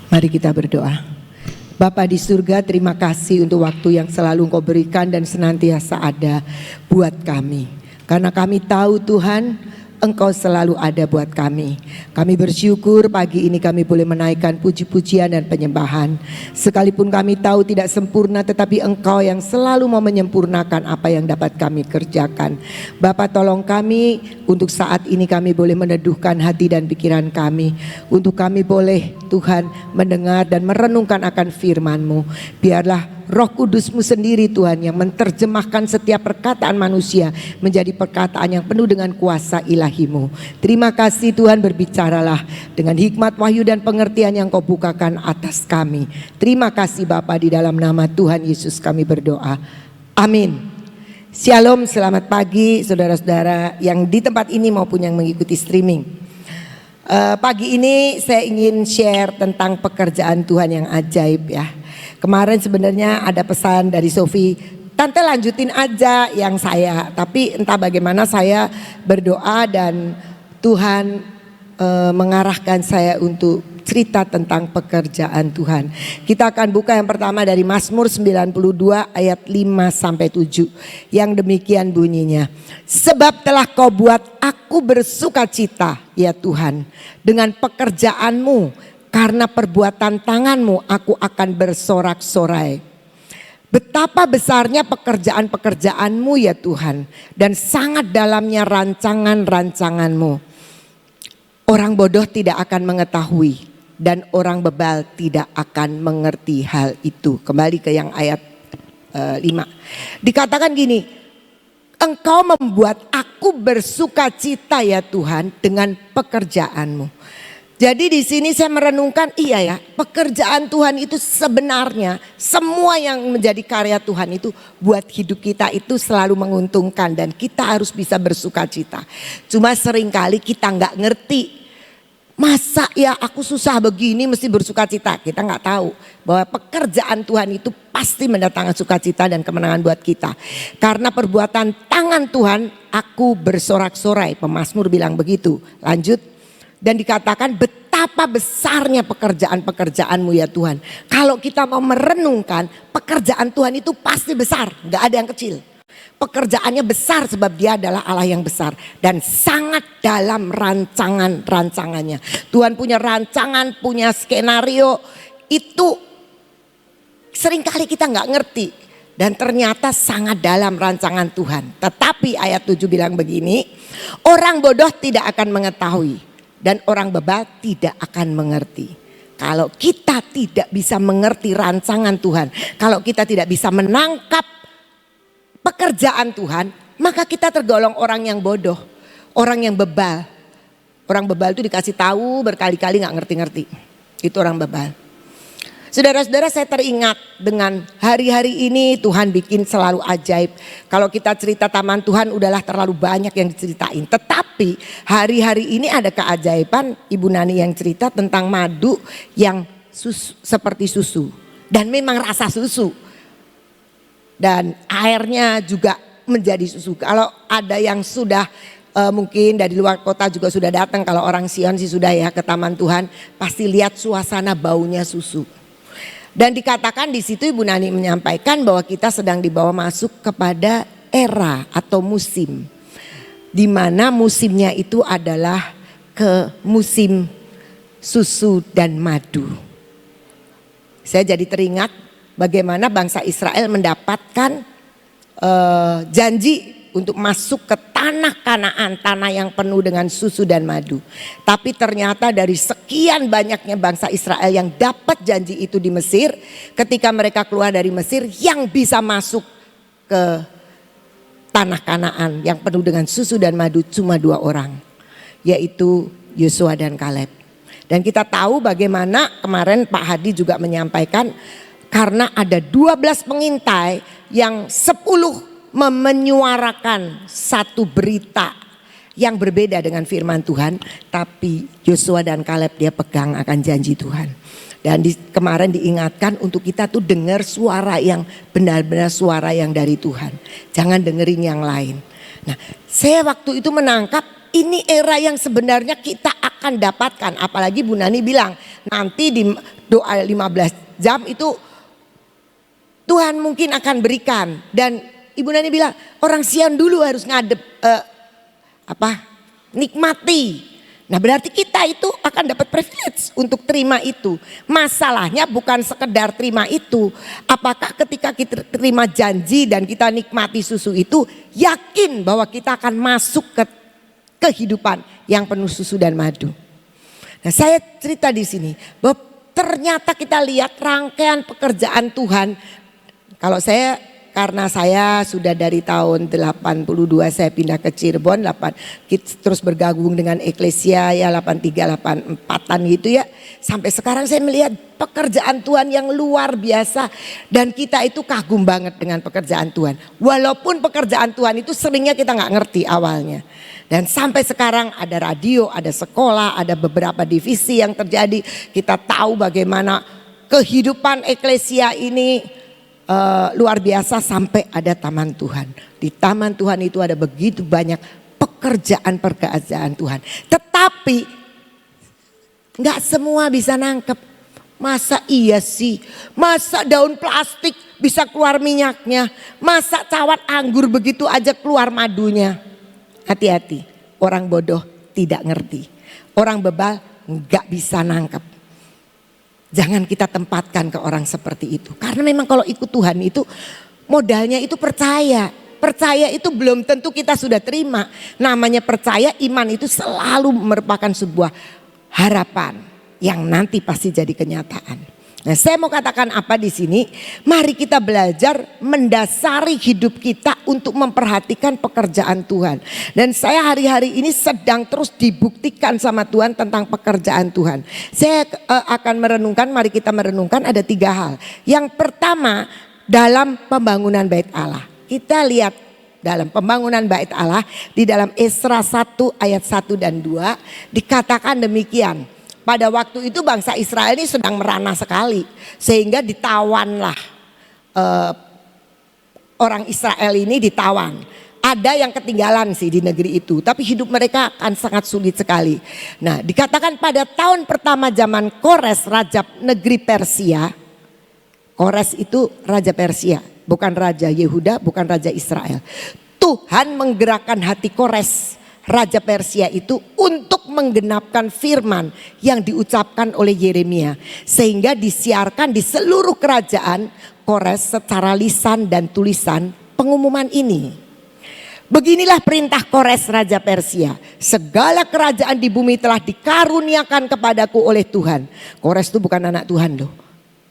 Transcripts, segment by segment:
Mari kita berdoa. Bapa di surga, terima kasih untuk waktu yang selalu Engkau berikan dan senantiasa ada buat kami. Karena kami tahu Tuhan, Engkau selalu ada buat kami. Kami bersyukur pagi ini kami boleh menaikkan puji-pujian dan penyembahan. Sekalipun kami tahu tidak sempurna, tetapi Engkau yang selalu mau menyempurnakan apa yang dapat kami kerjakan. Bapa, tolong kami untuk saat ini kami boleh meneduhkan hati dan pikiran kami. Untuk kami boleh Tuhan mendengar dan merenungkan akan firman-Mu. Biarlah Roh Kudus-Mu sendiri Tuhan yang menerjemahkan setiap perkataan manusia menjadi perkataan yang penuh dengan kuasa ilahi-Mu. Terima kasih Tuhan, berbicaralah dengan hikmat, wahyu dan pengertian yang Kau bukakan atas kami. Terima kasih Bapa, di dalam nama Tuhan Yesus kami berdoa. Amin. Shalom, selamat pagi saudara-saudara yang di tempat ini maupun yang mengikuti streaming. Pagi ini saya ingin share tentang pekerjaan Tuhan yang ajaib ya. Kemarin sebenarnya ada pesan dari Sofi, Tante lanjutin aja yang saya. Tapi entah bagaimana saya berdoa dan Tuhan mengarahkan saya untuk cerita tentang pekerjaan Tuhan. Kita akan buka yang pertama dari Mazmur 92 ayat 5-7. Yang demikian bunyinya. Sebab telah Kau buat aku bersukacita ya Tuhan dengan pekerjaanmu. Karena perbuatan tangan-Mu aku akan bersorak-sorai. Betapa besarnya pekerjaan-pekerjaan-Mu ya Tuhan. Dan sangat dalamnya rancangan-rancangan-Mu. Orang bodoh tidak akan mengetahui. Dan orang bebal tidak akan mengerti hal itu. Kembali ke yang ayat 5. Dikatakan gini. Engkau membuat aku bersukacita ya Tuhan dengan pekerjaan-Mu. Jadi di sini saya merenungkan, iya ya, pekerjaan Tuhan itu sebenarnya semua yang menjadi karya Tuhan itu buat hidup kita itu selalu menguntungkan dan kita harus bisa bersukacita. Cuma seringkali kita nggak ngerti, masa ya aku susah begini mesti bersukacita. Kita nggak tahu bahwa pekerjaan Tuhan itu pasti mendatangkan sukacita dan kemenangan buat kita. Karena perbuatan tangan Tuhan aku bersorak-sorai, pemazmur bilang begitu. Lanjut. Dan dikatakan betapa besarnya pekerjaan-pekerjaan-Mu ya Tuhan. Kalau kita mau merenungkan pekerjaan Tuhan itu pasti besar. Gak ada yang kecil. Pekerjaannya besar sebab Dia adalah Allah yang besar. Dan sangat dalam rancangan-rancangannya. Tuhan punya rancangan, punya skenario. Itu seringkali kita gak ngerti. Dan ternyata sangat dalam rancangan Tuhan. Tetapi ayat 7 bilang begini. Orang bodoh tidak akan mengetahui. Dan orang bebal tidak akan mengerti. Kalau kita tidak bisa mengerti rancangan Tuhan, kalau kita tidak bisa menangkap pekerjaan Tuhan, maka kita tergolong orang yang bodoh, orang yang bebal. Orang bebal itu dikasih tahu berkali-kali gak ngerti-ngerti. Itu orang bebal. Saudara-saudara, saya teringat dengan hari-hari ini Tuhan bikin selalu ajaib. Kalau kita cerita taman Tuhan udahlah terlalu banyak yang diceritain. Tetapi hari-hari ini ada keajaiban, Ibu Nani yang cerita tentang madu yang seperti susu. Dan memang rasa susu. Dan airnya juga menjadi susu. Kalau ada yang sudah mungkin dari luar kota juga sudah datang. Kalau orang Sion sih sudah ya ke taman Tuhan. Pasti lihat suasana baunya susu. Dan dikatakan di situ Ibu Nani menyampaikan bahwa kita sedang dibawa masuk kepada era atau musim. Di mana musimnya itu adalah ke musim susu dan madu. Saya jadi teringat bagaimana bangsa Israel mendapatkan janji untuk masuk ke tanah Kanaan, tanah yang penuh dengan susu dan madu. Tapi ternyata dari sekian banyaknya bangsa Israel yang dapat janji itu di Mesir, ketika mereka keluar dari Mesir, yang bisa masuk ke tanah Kanaan yang penuh dengan susu dan madu cuma 2 orang, yaitu Yosua dan Kaleb. Dan kita tahu bagaimana kemarin Pak Hadi juga menyampaikan, karena ada 12 pengintai yang 10 menyuarakan satu berita yang berbeda dengan firman Tuhan, tapi Yosua dan Kaleb dia pegang akan janji Tuhan. Dan kemarin diingatkan untuk kita tuh dengar suara yang benar-benar suara yang dari Tuhan. Jangan dengerin yang lain. Nah, saya waktu itu menangkap ini era yang sebenarnya kita akan dapatkan. Apalagi Bu Nani bilang nanti di doa 15 jam itu Tuhan mungkin akan berikan. Dan Ibu Nani bilang orang Sion dulu harus nikmati. Nah berarti kita itu akan dapat privilege untuk terima itu. Masalahnya bukan sekedar terima itu. Apakah ketika kita terima janji dan kita nikmati susu itu, yakin bahwa kita akan masuk ke kehidupan yang penuh susu dan madu. Nah saya cerita di sini bahwa ternyata kita lihat rangkaian pekerjaan Tuhan. Kalau karena saya sudah dari tahun 82 saya pindah ke Cirebon, terus bergabung dengan Eklesia ya 83, 84-an gitu ya. Sampai sekarang saya melihat pekerjaan Tuhan yang luar biasa dan kita itu kagum banget dengan pekerjaan Tuhan. Walaupun pekerjaan Tuhan itu seringnya kita nggak ngerti awalnya. Dan sampai sekarang ada radio, ada sekolah, ada beberapa divisi yang terjadi. Kita tahu bagaimana kehidupan Eklesia ini luar biasa sampai ada taman Tuhan. Di taman Tuhan itu ada begitu banyak pekerjaan Tuhan. Tetapi gak semua bisa nangkep. Masa iya sih? Masa daun plastik bisa keluar minyaknya? Masa cawat anggur begitu aja keluar madunya? Hati-hati, orang bodoh tidak ngerti. Orang bebal gak bisa nangkep. Jangan kita tempatkan ke orang seperti itu. Karena memang kalau ikut Tuhan itu modalnya itu percaya. Percaya itu belum tentu kita sudah terima. Namanya percaya, iman itu selalu merupakan sebuah harapan yang nanti pasti jadi kenyataan. Nah, saya mau katakan apa di sini? Mari kita belajar mendasari hidup kita untuk memperhatikan pekerjaan Tuhan. Dan saya hari-hari ini sedang terus dibuktikan sama Tuhan tentang pekerjaan Tuhan. Saya akan merenungkan, mari kita merenungkan ada 3 hal. Yang pertama dalam pembangunan bait Allah. Kita lihat dalam pembangunan bait Allah di dalam Esra 1 ayat 1 dan 2 dikatakan demikian. Pada waktu itu bangsa Israel ini sedang merana sekali sehingga ditawanlah orang Israel ini ditawan. Ada yang ketinggalan sih di negeri itu, tapi hidup mereka akan sangat sulit sekali. Nah, dikatakan pada tahun pertama zaman Kores raja negeri Persia. Kores itu raja Persia, bukan raja Yehuda, bukan raja Israel. Tuhan menggerakkan hati Kores raja Persia itu untuk menggenapkan firman yang diucapkan oleh Yeremia. Sehingga disiarkan di seluruh kerajaan Kores secara lisan dan tulisan pengumuman ini. Beginilah perintah Kores raja Persia. Segala kerajaan di bumi telah dikaruniakan kepadaku oleh Tuhan. Kores itu bukan anak Tuhan loh.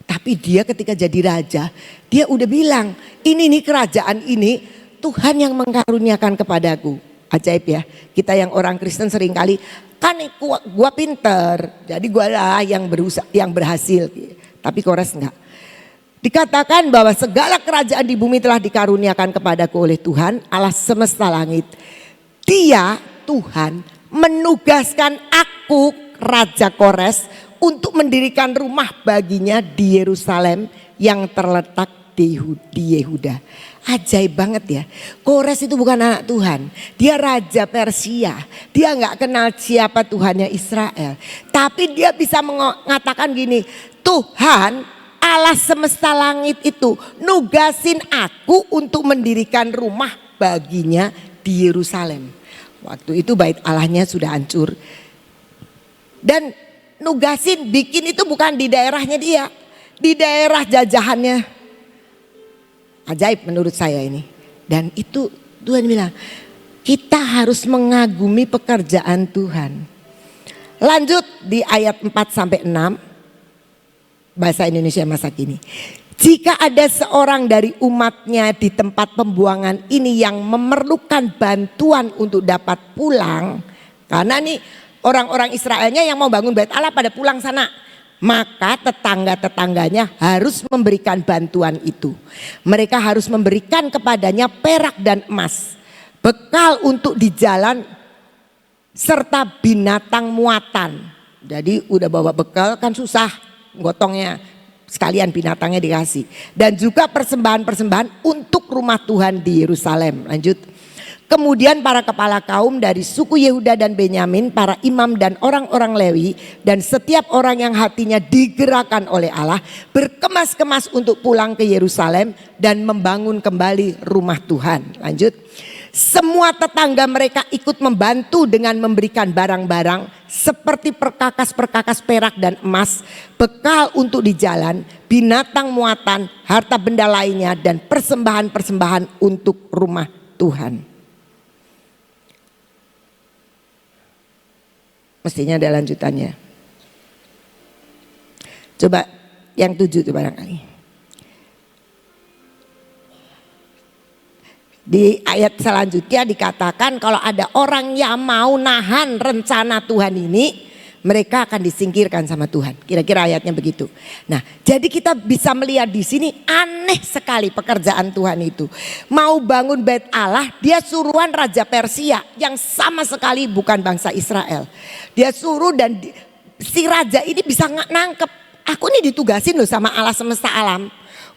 Tapi dia ketika jadi raja, dia udah bilang, ini nih kerajaan ini Tuhan yang mengkaruniakan kepadaku. Ajaib ya, kita yang orang Kristen seringkali kan gua pinter, jadi gua lah yang berhasil. Tapi Kores enggak. Dikatakan bahwa segala kerajaan di bumi telah dikaruniakan kepadaku oleh Tuhan Allah semesta langit. Dia Tuhan menugaskan aku Raja Kores untuk mendirikan rumah baginya di Yerusalem yang terletak di Yehuda. Ajaib banget ya. Kores itu bukan anak Tuhan. Dia raja Persia. Dia nggak kenal siapa Tuhannya Israel. Tapi dia bisa mengatakan gini, Tuhan Allah semesta langit itu nugasin aku untuk mendirikan rumah baginya di Yerusalem. Waktu itu bait Allahnya sudah hancur. Dan nugasin bikin itu bukan di daerahnya dia. Di daerah jajahannya. Ajaib menurut saya ini. Dan itu Tuhan bilang, kita harus mengagumi pekerjaan Tuhan. Lanjut di ayat 4-6 bahasa Indonesia masa kini. Jika ada seorang dari umatnya di tempat pembuangan ini yang memerlukan bantuan untuk dapat pulang. Karena nih orang-orang Israelnya yang mau bangun bait Allah pada pulang sana. Maka tetangga-tetangganya harus memberikan bantuan itu. Mereka harus memberikan kepadanya perak dan emas, bekal untuk di jalan serta binatang muatan. Jadi udah bawa bekal kan susah gotongnya, sekalian binatangnya dikasih. Dan juga persembahan-persembahan untuk rumah Tuhan di Yerusalem. Lanjut. Kemudian para kepala kaum dari suku Yehuda dan Benyamin, para imam dan orang-orang Lewi, dan setiap orang yang hatinya digerakkan oleh Allah berkemas-kemas untuk pulang ke Yerusalem dan membangun kembali rumah Tuhan. Lanjut. Semua tetangga mereka ikut membantu dengan memberikan barang-barang seperti perkakas-perkakas perak dan emas, bekal untuk di jalan, binatang muatan, harta benda lainnya, dan persembahan-persembahan untuk rumah Tuhan. Mestinya ada lanjutannya. Coba yang 7 itu barangkali. Di ayat selanjutnya dikatakan kalau ada orang yang mau nahan rencana Tuhan ini, mereka akan disingkirkan sama Tuhan. Kira-kira ayatnya begitu. Nah, jadi kita bisa melihat di sini aneh sekali pekerjaan Tuhan itu. Mau bangun bait Allah, dia suruhan Raja Persia yang sama sekali bukan bangsa Israel. Dia suruh dan si raja ini bisa nangkep. Aku ini ditugasin loh sama Allah semesta alam.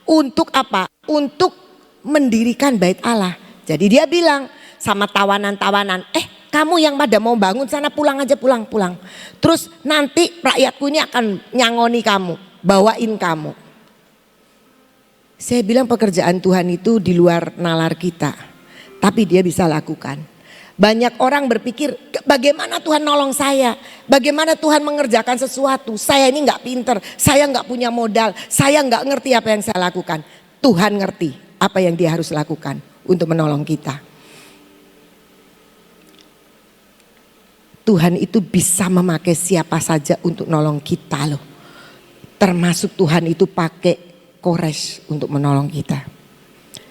Untuk apa? Untuk mendirikan bait Allah. Jadi dia bilang sama tawanan-tawanan, kamu yang pada mau bangun sana pulang aja, pulang. Terus nanti rakyatku ini akan nyangoni kamu, bawain kamu. Saya bilang pekerjaan Tuhan itu di luar nalar kita, tapi dia bisa lakukan. Banyak orang berpikir bagaimana Tuhan nolong saya, bagaimana Tuhan mengerjakan sesuatu. Saya ini gak pinter, saya gak punya modal, saya gak ngerti apa yang saya lakukan. Tuhan ngerti apa yang dia harus lakukan untuk menolong kita. Tuhan itu bisa memakai siapa saja untuk nolong kita loh. Termasuk Tuhan itu pakai Kores untuk menolong kita.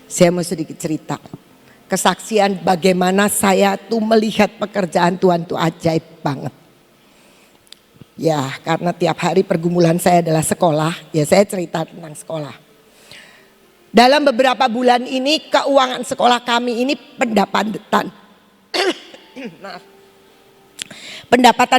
Saya mau sedikit cerita. Kesaksian bagaimana saya tuh melihat pekerjaan Tuhan tuh ajaib banget. Ya karena tiap hari pergumulan saya adalah sekolah, ya saya cerita tentang sekolah. Dalam beberapa bulan ini keuangan sekolah kami ini pendapatan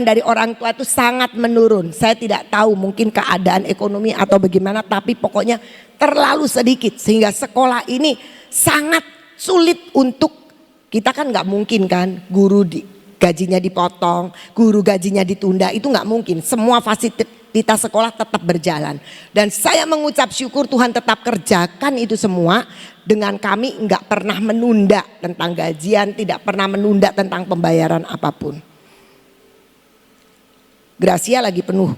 dari orang tua itu sangat menurun. Saya tidak tahu mungkin keadaan ekonomi atau bagaimana, tapi pokoknya terlalu sedikit sehingga sekolah ini sangat sulit untuk, kita kan nggak mungkin kan guru gajinya dipotong, guru gajinya ditunda, itu nggak mungkin. Semua fasilitas sekolah tetap berjalan. Dan saya mengucap syukur Tuhan tetap kerjakan itu semua dengan kami nggak pernah menunda tentang gajian, tidak pernah menunda tentang pembayaran apapun. Gracia lagi penuh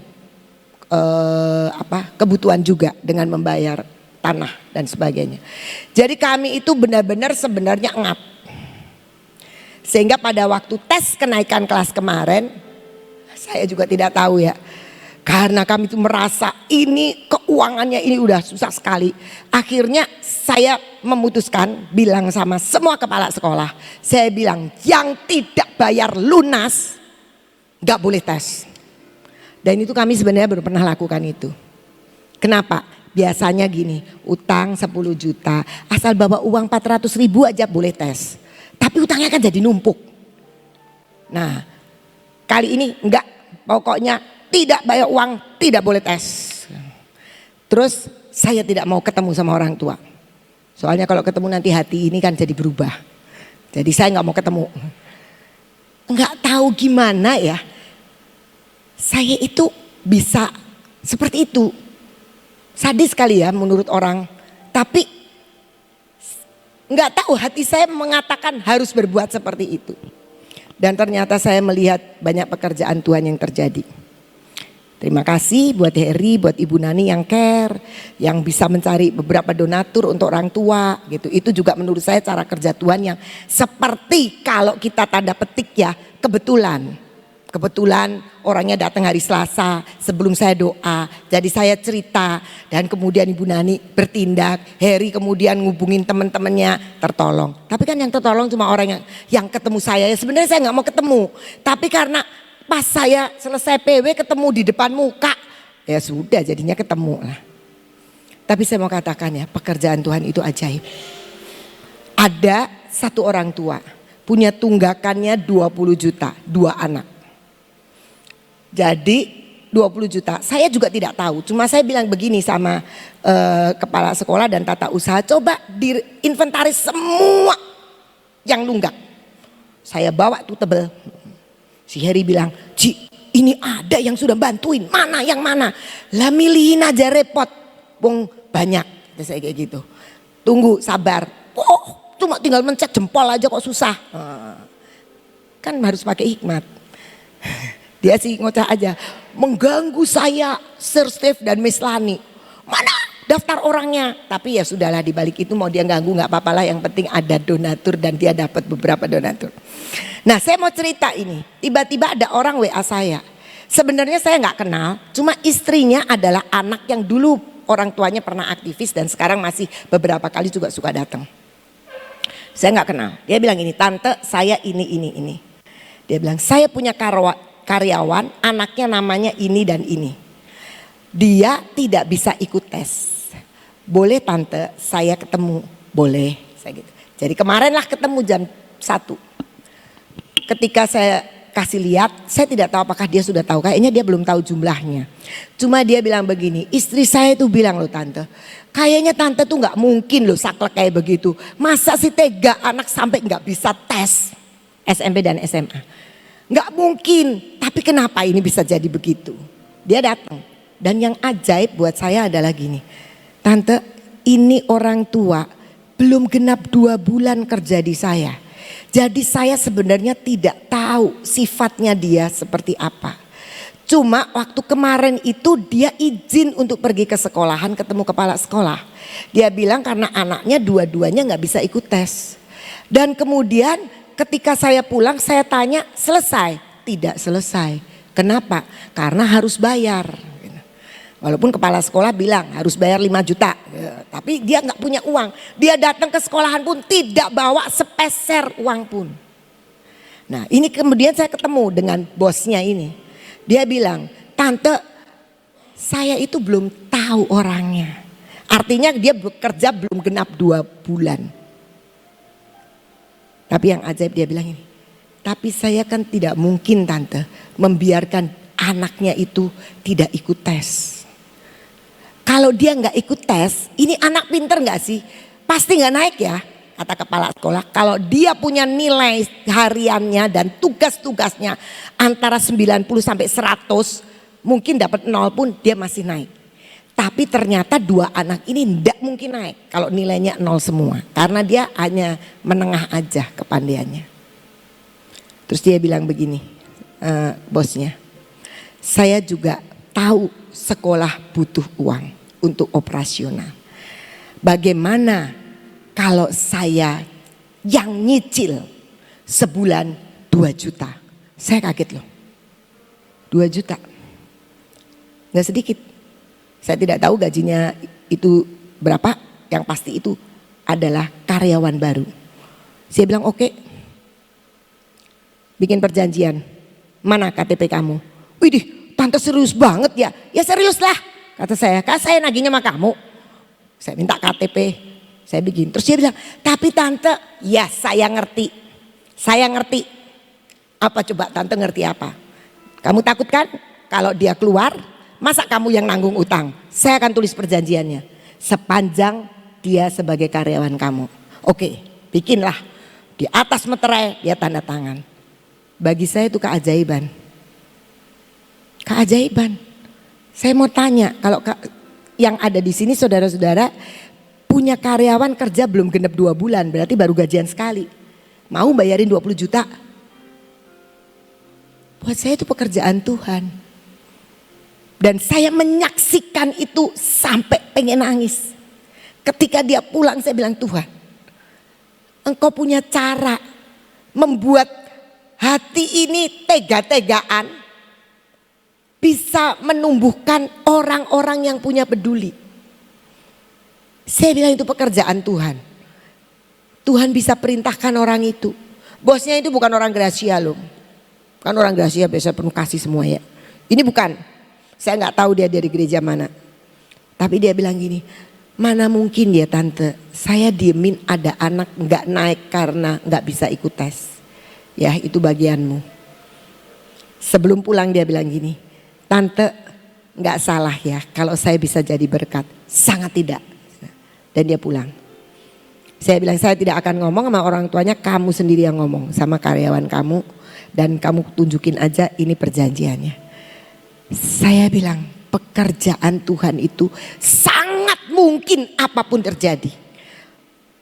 kebutuhan juga dengan membayar tanah dan sebagainya. Jadi kami itu benar-benar sebenarnya ngap. Sehingga pada waktu tes kenaikan kelas kemarin, saya juga tidak tahu ya. Karena kami itu merasa ini keuangannya ini udah susah sekali. Akhirnya saya memutuskan bilang sama semua kepala sekolah. Saya bilang yang tidak bayar lunas gak boleh tes. Dan itu kami sebenarnya baru pernah lakukan itu. Kenapa? Biasanya gini, utang 10 juta, asal bawa uang 400.000 aja boleh tes. Tapi utangnya kan jadi numpuk. Nah, kali ini enggak, pokoknya tidak bayar uang, tidak boleh tes. Terus saya tidak mau ketemu sama orang tua. Soalnya kalau ketemu nanti hati ini kan jadi berubah. Jadi saya enggak mau ketemu. Enggak tahu gimana ya. Saya itu bisa seperti itu. Sadis sekali ya menurut orang. Tapi nggak tahu hati saya mengatakan harus berbuat seperti itu. Dan ternyata saya melihat banyak pekerjaan Tuhan yang terjadi. Terima kasih buat Heri, buat Ibu Nani yang care, yang bisa mencari beberapa donatur untuk orang tua gitu. Itu juga menurut saya cara kerja Tuhan yang seperti kalau kita tanda petik ya kebetulan. Kebetulan orangnya datang hari Selasa sebelum saya doa. Jadi saya cerita dan kemudian Ibu Nani bertindak. Heri kemudian ngubungin teman-temannya tertolong. Tapi kan yang tertolong cuma orang yang ketemu saya. Ya sebenarnya saya nggak mau ketemu. Tapi karena pas saya selesai PW ketemu di depan muka. Ya sudah jadinya ketemu lah. Tapi saya mau katakan ya pekerjaan Tuhan itu ajaib. Ada satu orang tua punya tunggakannya 20 juta, 2 anak. Jadi 20 juta, saya juga tidak tahu. Cuma saya bilang begini sama kepala sekolah dan tata usaha. Coba diinventaris semua yang nunggak. Saya bawa tuh tebel. Si Heri bilang, Ci, ini ada yang sudah bantuin, mana yang mana? Lah milihin aja repot, wong banyak. Saya kayak gitu. Tunggu, sabar. Oh, cuma tinggal mencet jempol aja kok susah. Kan harus pakai hikmat. Dia sih ngoceh aja, mengganggu saya Sir Steve dan Miss Lani. Mana daftar orangnya? Tapi ya sudahlah, dibalik itu mau dia ganggu nggak apa-apa lah, yang penting ada donatur dan dia dapat beberapa donatur. Nah, saya mau cerita ini, tiba-tiba ada orang WA saya. Sebenarnya saya nggak kenal, cuma istrinya adalah anak yang dulu orang tuanya pernah aktivis dan sekarang masih beberapa kali juga suka datang. Saya nggak kenal. Dia bilang ini, tante saya ini. Dia bilang saya punya karyawan, anaknya namanya ini dan ini. Dia tidak bisa ikut tes. Boleh tante saya ketemu? Boleh. Saya gitu. Jadi kemarin lah ketemu jam 1. Ketika saya kasih lihat, saya tidak tahu apakah dia sudah tahu. Kayaknya dia belum tahu jumlahnya. Cuma dia bilang begini, istri saya itu bilang loh tante, kayaknya tante tuh gak mungkin loh saklek kayak begitu. Masa sih tega anak sampai gak bisa tes SMP dan SMA. Gak mungkin, tapi kenapa ini bisa jadi begitu? Dia datang. Dan yang ajaib buat saya adalah gini, tante ini orang tua belum genap 2 bulan kerja di saya. Jadi saya sebenarnya tidak tahu sifatnya dia seperti apa. Cuma waktu kemarin itu dia izin untuk pergi ke sekolahan ketemu kepala sekolah. Dia bilang karena anaknya dua-duanya gak bisa ikut tes. Dan kemudian ketika saya pulang saya tanya selesai? Tidak selesai. Kenapa? Karena harus bayar. Walaupun kepala sekolah bilang harus bayar 5 juta. Ya, tapi dia gak punya uang. Dia datang ke sekolahan pun tidak bawa sepeser uang pun. Nah ini kemudian saya ketemu dengan bosnya ini. Dia bilang, tante saya itu belum tahu orangnya. Artinya dia bekerja belum genap 2 bulan. Tapi yang ajaib dia bilang ini. Tapi saya kan tidak mungkin tante membiarkan anaknya itu tidak ikut tes. Kalau dia nggak ikut tes, ini anak pinter nggak sih? Pasti nggak naik ya, kata kepala sekolah. Kalau dia punya nilai hariannya dan tugas-tugasnya antara 90 sampai 100, mungkin dapat 0 pun dia masih naik. Tapi ternyata 2 anak ini nggak mungkin naik kalau nilainya 0 semua. Karena dia hanya menengah aja kepandaiannya. Terus dia bilang begini, bosnya, saya juga tahu sekolah butuh uang untuk operasional. Bagaimana kalau saya yang nyicil sebulan 2 juta? Saya kaget loh. 2 juta. Gak sedikit. Saya tidak tahu gajinya itu berapa. Yang pasti itu adalah karyawan baru. Saya bilang oke. Bikin perjanjian. Mana KTP kamu? Widih. Tante serius banget ya? Ya serius lah, kata saya. Kan saya nagihnya sama kamu. Saya minta KTP, saya bikin. Terus dia bilang, tapi tante, ya saya ngerti. Saya ngerti. Apa coba tante ngerti apa? Kamu takut kan kalau dia keluar, masa kamu yang nanggung utang? Saya akan tulis perjanjiannya. Sepanjang dia sebagai karyawan kamu. Oke, bikinlah. Di atas meterai dia tanda tangan. Bagi saya itu keajaiban. Keajaiban. Saya mau tanya, kalau yang ada di sini saudara-saudara punya karyawan kerja belum genap 2 bulan, berarti baru gajian sekali. Mau bayarin 20 juta? Buat saya itu pekerjaan Tuhan. Dan saya menyaksikan itu sampai pengen nangis. Ketika dia pulang saya bilang, Tuhan, Engkau punya cara membuat hati ini tega-tegaan bisa menumbuhkan orang-orang yang punya peduli. Saya bilang itu pekerjaan Tuhan. Tuhan bisa perintahkan orang itu. Bosnya itu bukan orang Gracia loh. Kan orang Gracia biasa penuh kasih semua ya. Ini bukan. Saya gak tahu dia dari gereja mana. Tapi dia bilang gini, mana mungkin ya tante, saya diemin ada anak gak naik karena gak bisa ikut tes. Ya itu bagianmu. Sebelum pulang dia bilang gini, tante gak salah ya kalau saya bisa jadi berkat. Sangat tidak. Dan dia pulang. Saya bilang saya tidak akan ngomong sama orang tuanya, kamu sendiri yang ngomong sama karyawan kamu dan kamu tunjukin aja ini perjanjiannya. Saya bilang pekerjaan Tuhan itu sangat mungkin apapun terjadi.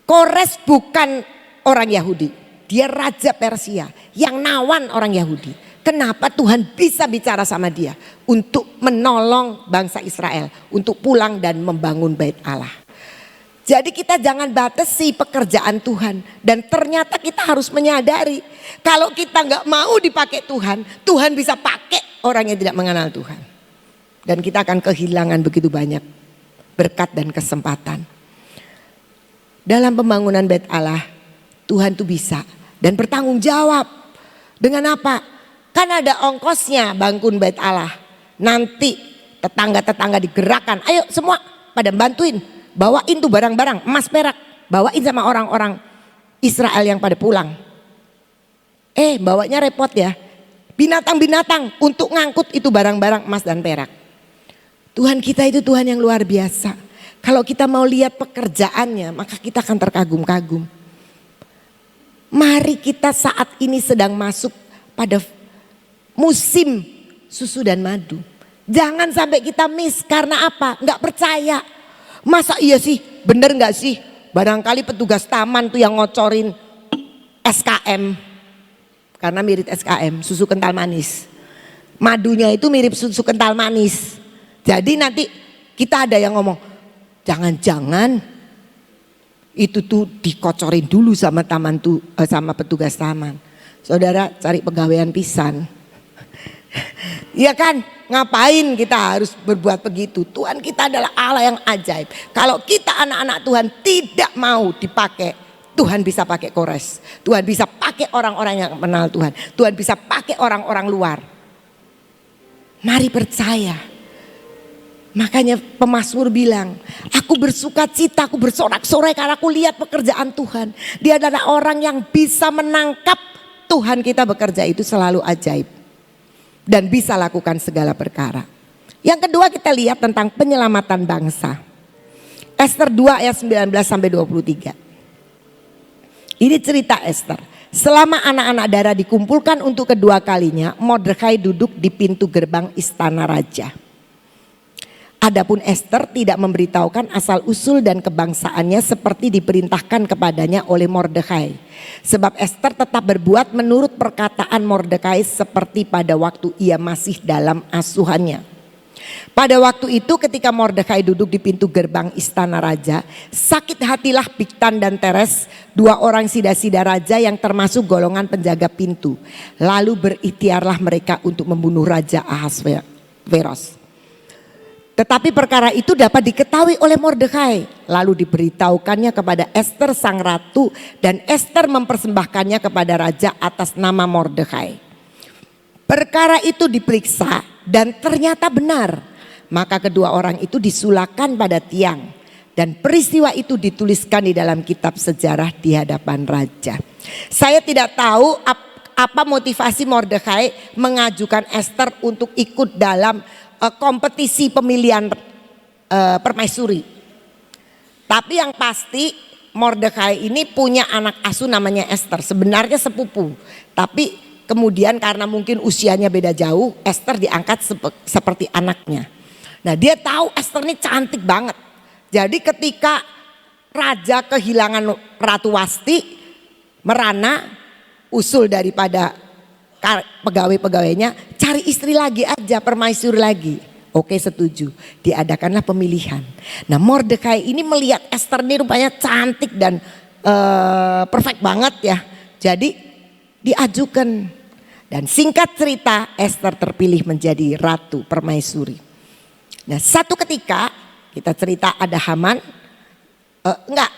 Kores bukan orang Yahudi, dia raja Persia yang nawan orang Yahudi. Kenapa Tuhan bisa bicara sama dia untuk menolong bangsa Israel untuk pulang dan membangun bait Allah. Jadi kita jangan batasi pekerjaan Tuhan. Dan ternyata kita harus menyadari kalau kita nggak mau dipakai Tuhan, Tuhan bisa pakai orang yang tidak mengenal Tuhan. Dan kita akan kehilangan begitu banyak berkat dan kesempatan. Dalam pembangunan bait Allah, Tuhan tuh bisa dan bertanggung jawab. Dengan apa? Kan ada ongkosnya bangun bait Allah. Nanti tetangga-tetangga digerakkan, ayo semua pada bantuin. Bawain tuh barang-barang emas perak, bawain sama orang-orang Israel yang pada pulang. Bawanya repot ya. Binatang-binatang untuk ngangkut itu barang-barang emas dan perak. Tuhan kita itu Tuhan yang luar biasa. Kalau kita mau lihat pekerjaannya, maka kita akan terkagum-kagum. Mari kita saat ini sedang masuk pada musim susu dan madu. Jangan sampai kita miss karena apa? Nggak percaya. Masa iya sih, bener gak sih? Barangkali petugas taman tuh yang ngocorin SKM. Karena mirip SKM, susu kental manis. Madunya itu mirip susu kental manis. Jadi nanti kita ada yang ngomong, jangan-jangan itu tuh dikocorin dulu sama sama petugas taman. Saudara cari pegawaian pisan. Iya kan? Ngapain kita harus berbuat begitu? Tuhan kita adalah Allah yang ajaib. Kalau kita anak-anak Tuhan tidak mau dipakai, Tuhan bisa pakai Kores. Tuhan bisa pakai orang-orang yang kenal Tuhan. Tuhan bisa pakai orang-orang luar. Mari percaya. Makanya pemazmur bilang, aku bersuka cita, aku bersorak-sorai karena aku lihat pekerjaan Tuhan. Dia adalah orang yang bisa menangkap Tuhan kita bekerja itu selalu ajaib. Dan bisa lakukan segala perkara. Yang kedua kita lihat tentang penyelamatan bangsa. Ester 2 ayat 19 sampai 23. Ini cerita Ester. Selama anak-anak darah dikumpulkan untuk kedua kalinya, Mordekai duduk di pintu gerbang istana raja. Adapun Ester tidak memberitahukan asal-usul dan kebangsaannya seperti diperintahkan kepadanya oleh Mordekai. Sebab Ester tetap berbuat menurut perkataan Mordekai seperti pada waktu ia masih dalam asuhannya. Pada waktu itu ketika Mordekai duduk di pintu gerbang istana raja, sakit hatilah Bigtan dan Teres, dua orang sida-sida raja yang termasuk golongan penjaga pintu. Lalu berikhtiarlah mereka untuk membunuh Raja Ahasveros. Tetapi perkara itu dapat diketahui oleh Mordekai. Lalu diberitahukannya kepada Ester sang ratu dan Ester mempersembahkannya kepada raja atas nama Mordekai. Perkara itu diperiksa dan ternyata benar. Maka kedua orang itu disulakan pada tiang. Dan peristiwa itu dituliskan di dalam kitab sejarah di hadapan raja. Saya tidak tahu apa motivasi Mordekai mengajukan Ester untuk ikut dalam kompetisi pemilihan permaisuri. Tapi yang pasti Mordekai ini punya anak asuh namanya Ester. Sebenarnya sepupu. Tapi kemudian karena mungkin usianya beda jauh, Ester diangkat seperti anaknya. Nah dia tahu Ester ini cantik banget. Jadi ketika raja kehilangan Ratu Wasti, merana, usul daripada pegawai-pegawainya, cari istri lagi aja, permaisuri lagi. Oke setuju, diadakanlah pemilihan. Nah Mordekai ini melihat Ester ini rupanya cantik dan perfect banget ya. Jadi diajukan. Dan singkat cerita Ester terpilih menjadi ratu permaisuri. Nah satu ketika kita cerita ada Haman.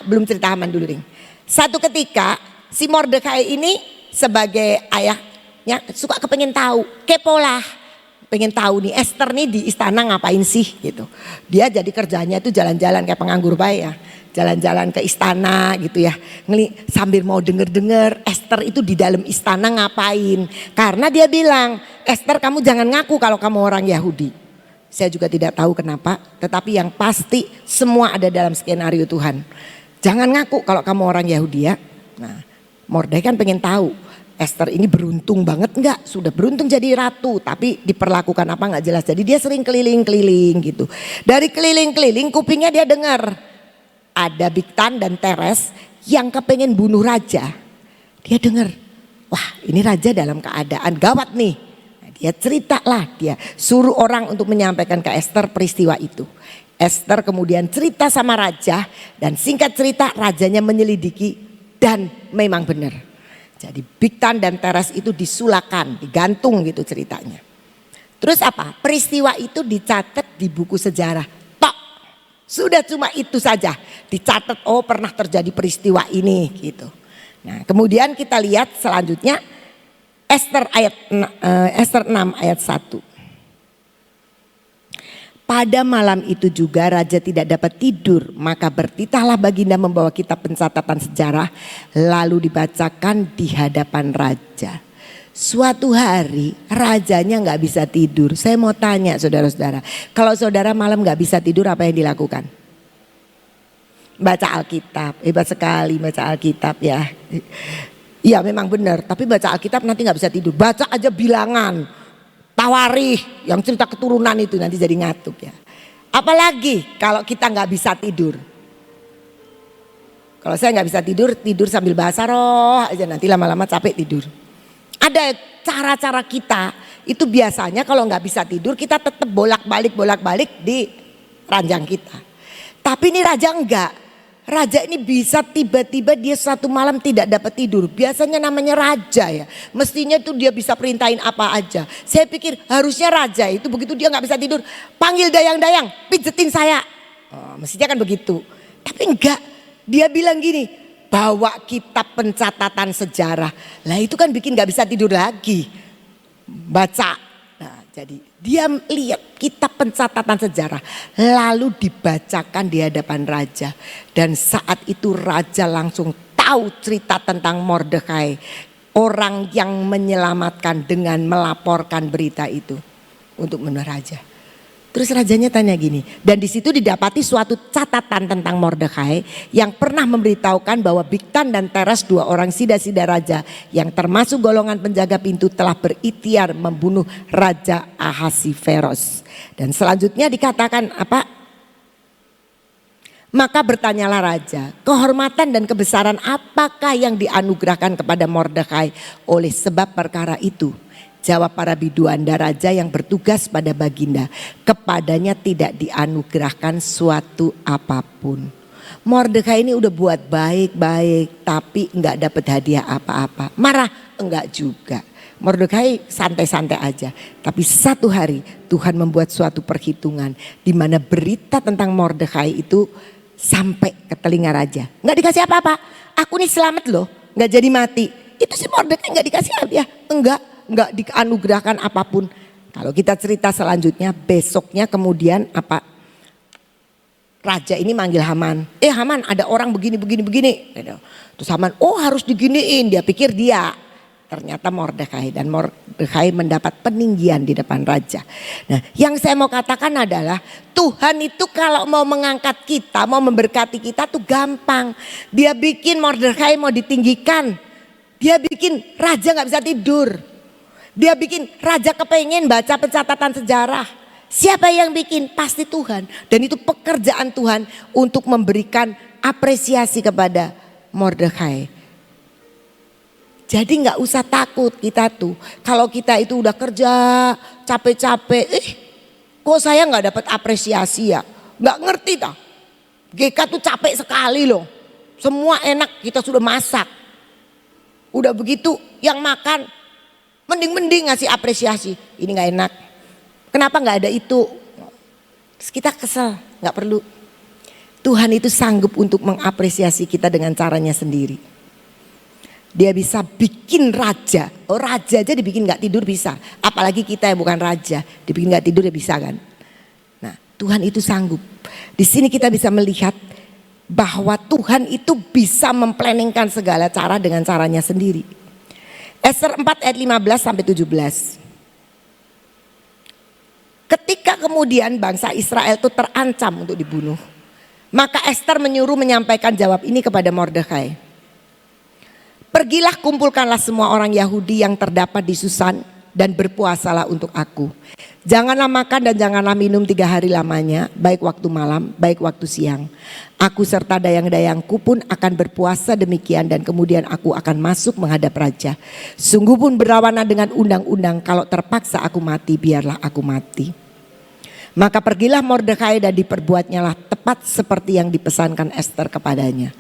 Belum cerita Haman dulu Ring. Satu ketika si Mordekai ini sebagai ayahnya suka kepengen tahu, kepo lah. Pengen tahu nih Ester nih di istana ngapain sih gitu. Dia jadi kerjanya itu jalan-jalan kayak penganggur bayi ya. Jalan-jalan ke istana gitu ya. Sambil mau denger-denger Ester itu di dalam istana ngapain. Karena dia bilang, Ester kamu jangan ngaku kalau kamu orang Yahudi. Saya juga tidak tahu kenapa. Tetapi yang pasti semua ada dalam skenario Tuhan. Jangan ngaku kalau kamu orang Yahudi ya. Nah, Mordekai kan pengen tahu Esther ini beruntung banget enggak? Sudah beruntung jadi ratu tapi diperlakukan apa enggak jelas. Jadi dia sering keliling-keliling gitu. Dari keliling-keliling kupingnya dia dengar ada Bigtan dan Teres yang kepengen bunuh raja. Dia dengar, wah ini raja dalam keadaan gawat nih. Nah, dia ceritalah, dia suruh orang untuk menyampaikan ke Esther peristiwa itu. Esther kemudian cerita sama raja dan singkat cerita rajanya menyelidiki dan memang benar. Jadi Bigtan dan Teres itu disulakan, digantung gitu ceritanya. Terus apa? Peristiwa itu dicatat di buku sejarah. Tok, sudah cuma itu saja. Dicatat, oh pernah terjadi peristiwa ini gitu. Nah kemudian kita lihat selanjutnya Esther 6 ayat 1. Pada malam itu juga raja tidak dapat tidur, maka bertitahlah baginda membawa kitab pencatatan sejarah lalu dibacakan di hadapan raja. Suatu hari rajanya nggak bisa tidur. Saya mau tanya saudara-saudara, kalau saudara malam nggak bisa tidur apa yang dilakukan? Baca Alkitab. Hebat sekali baca Alkitab ya. Iya memang benar, tapi baca Alkitab nanti nggak bisa tidur. Baca aja bilangan, Tawarikh yang cerita keturunan itu nanti jadi ngantuk ya. Apalagi kalau kita nggak bisa tidur. Kalau saya nggak bisa tidur, tidur sambil bahasa roh aja, nanti lama-lama capek tidur. Ada cara-cara kita itu biasanya kalau nggak bisa tidur kita tetap bolak-balik di ranjang kita. Tapi ini raja enggak. Raja ini bisa tiba-tiba dia satu malam tidak dapat tidur. Biasanya namanya raja ya. Mestinya tuh dia bisa perintahin apa aja. Saya pikir harusnya raja itu begitu dia nggak bisa tidur, panggil dayang-dayang, pijetin saya. Oh, mestinya kan begitu. Tapi enggak. Dia bilang gini, bawa kitab pencatatan sejarah. Lah itu kan bikin nggak bisa tidur lagi. Baca. Nah, jadi dia lihat kitab pencatatan sejarah lalu dibacakan di hadapan raja. Dan saat itu raja langsung tahu cerita tentang Mordekai. Orang yang menyelamatkan dengan melaporkan berita itu untuk menurut raja. Terus rajanya tanya gini, dan di situ didapati suatu catatan tentang Mordekai yang pernah memberitahukan bahwa Bigtan dan Teres, dua orang sida-sida raja yang termasuk golongan penjaga pintu, telah berikhtiar membunuh Raja Ahasiveros. Dan selanjutnya dikatakan apa? Maka bertanyalah raja, kehormatan dan kebesaran apakah yang dianugerahkan kepada Mordekai oleh sebab perkara itu? Jawab para biduanda raja yang bertugas pada baginda, kepadanya tidak dianugerahkan suatu apapun. Mordekai ini udah buat baik-baik tapi enggak dapat hadiah apa-apa. Marah? Enggak juga. Mordekai santai-santai aja. Tapi satu hari Tuhan membuat suatu perhitungan di mana berita tentang Mordekai itu sampai ke telinga raja. Enggak dikasih apa-apa. Aku nih selamat loh, enggak jadi mati. Itu si Mordekai enggak dikasih hadiah. Enggak dianugerahkan apapun. Kalau kita cerita selanjutnya, besoknya kemudian apa? Raja ini manggil Haman. Haman, ada orang begini. Terus Haman, oh harus diginiin. Dia pikir dia. Ternyata Mordekai, dan Mordekai mendapat peninggian di depan raja. Nah, yang saya mau katakan adalah Tuhan itu kalau mau mengangkat kita, mau memberkati kita tuh gampang. Dia bikin Mordekai mau ditinggikan. Dia bikin raja gak bisa tidur. Dia bikin raja kepengen baca pencatatan sejarah. Siapa yang bikin? Pasti Tuhan. Dan itu pekerjaan Tuhan untuk memberikan apresiasi kepada Mordekai. Jadi gak usah takut kita tuh. Kalau kita itu udah kerja capek-capek. Kok saya gak dapat apresiasi ya? Gak ngerti tak? GK tuh capek sekali loh. Semua enak, kita sudah masak. Udah begitu yang makan mending ngasih apresiasi. Ini gak enak. Kenapa gak ada itu? Terus kita kesel, gak perlu. Tuhan itu sanggup untuk mengapresiasi kita dengan caranya sendiri. Dia bisa bikin raja. Oh raja aja dibikin gak tidur bisa. Apalagi kita yang bukan raja, dibikin gak tidur ya bisa kan. Nah Tuhan itu sanggup. Di sini kita bisa melihat bahwa Tuhan itu bisa memplanningkan segala cara dengan caranya sendiri. Esther 4 ayat 15 sampai 17. Ketika kemudian bangsa Israel itu terancam untuk dibunuh, Maka Ester menyuruh menyampaikan jawab ini kepada Mordekai. Pergilah, kumpulkanlah semua orang Yahudi yang terdapat di Susan dan berpuasalah untuk aku. Janganlah makan dan janganlah minum 3 hari lamanya, baik waktu malam, baik waktu siang. Aku serta dayang-dayangku pun akan berpuasa demikian dan kemudian aku akan masuk menghadap raja. Sungguh pun berlawanan dengan undang-undang, kalau terpaksa aku mati, biarlah aku mati. Maka pergilah Mordekai dan diperbuatnyalah tepat seperti yang dipesankan Ester kepadanya.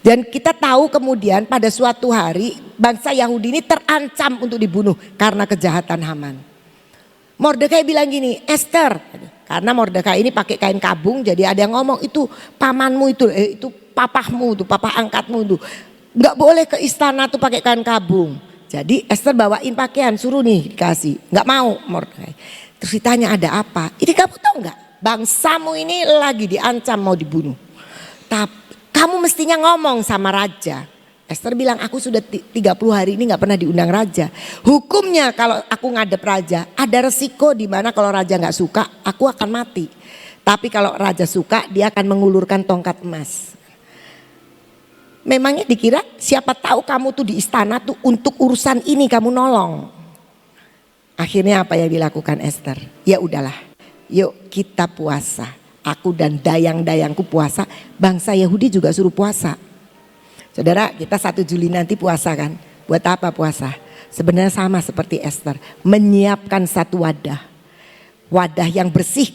Dan kita tahu kemudian pada suatu hari bangsa Yahudi ini terancam untuk dibunuh karena kejahatan Haman. Mordekai bilang gini, Ester, karena Mordekai ini pakai kain kabung, jadi ada yang ngomong itu pamanmu itu papahmu itu, papa angkatmu itu, nggak boleh ke istana tuh pakai kain kabung. Jadi Ester bawain pakaian, suruh nih dikasih, nggak mau Mordekai. Terus ditanya ada apa? Ini kamu tahu nggak? Bangsamu ini lagi diancam mau dibunuh. Tapi kamu mestinya ngomong sama raja. Ester bilang aku sudah 30 hari ini nggak pernah diundang raja. Hukumnya kalau aku ngadep raja ada resiko di mana kalau raja nggak suka aku akan mati. Tapi kalau raja suka dia akan mengulurkan tongkat emas. Memangnya dikira siapa tahu kamu tuh di istana tuh untuk urusan ini kamu nolong. Akhirnya apa yang dilakukan Ester? Ya udahlah, yuk kita puasa. Aku dan dayang-dayangku puasa, bangsa Yahudi juga suruh puasa. Saudara, kita 1 Juli nanti puasa kan? Buat apa puasa? Sebenarnya sama seperti Ester, menyiapkan satu wadah. Wadah yang bersih,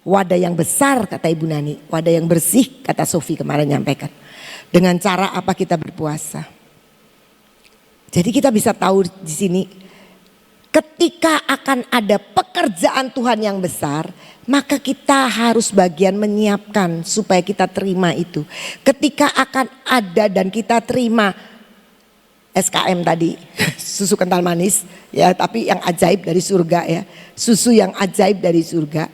wadah yang besar kata Ibu Nani, wadah yang bersih kata Sofi kemarin nyampaikan. Dengan cara apa kita berpuasa? Jadi kita bisa tahu di sini, ketika akan ada pekerjaan Tuhan yang besar, maka kita harus bagian menyiapkan supaya kita terima itu. Ketika akan ada dan kita terima SKM tadi, susu kental manis ya, tapi yang ajaib dari surga ya, susu yang ajaib dari surga.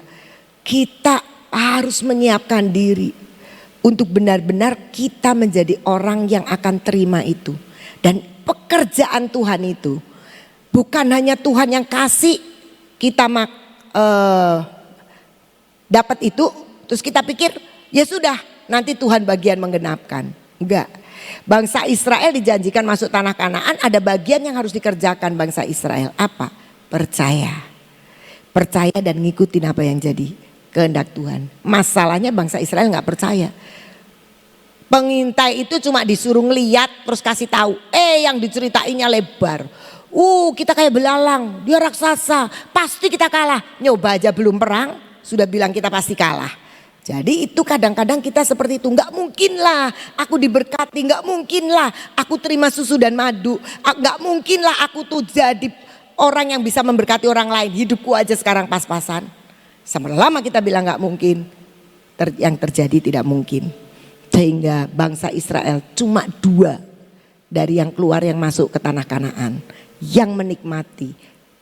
Kita harus menyiapkan diri untuk benar-benar kita menjadi orang yang akan terima itu. Dan pekerjaan Tuhan itu bukan hanya Tuhan yang kasih kita dapat itu terus kita pikir ya sudah nanti Tuhan bagian menggenapkan. Enggak. Bangsa Israel dijanjikan masuk tanah Kanaan, ada bagian yang harus dikerjakan bangsa Israel. Apa? Percaya. Percaya dan ngikutin apa yang jadi kehendak Tuhan. Masalahnya bangsa Israel nggak percaya. Pengintai itu cuma disuruh ngeliat terus kasih tahu. Yang diceritainnya lebar. Kita kayak belalang, dia raksasa, pasti kita kalah. Nyoba aja belum perang, sudah bilang kita pasti kalah. Jadi itu kadang-kadang kita seperti itu. Gak mungkin lah aku diberkati, gak mungkin lah aku terima susu dan madu. Gak mungkin lah aku tuh jadi orang yang bisa memberkati orang lain. Hidupku aja sekarang pas-pasan. Selama kita bilang gak mungkin, yang terjadi tidak mungkin. Sehingga bangsa Israel cuma 2 dari yang keluar yang masuk ke tanah Kanaan, yang menikmati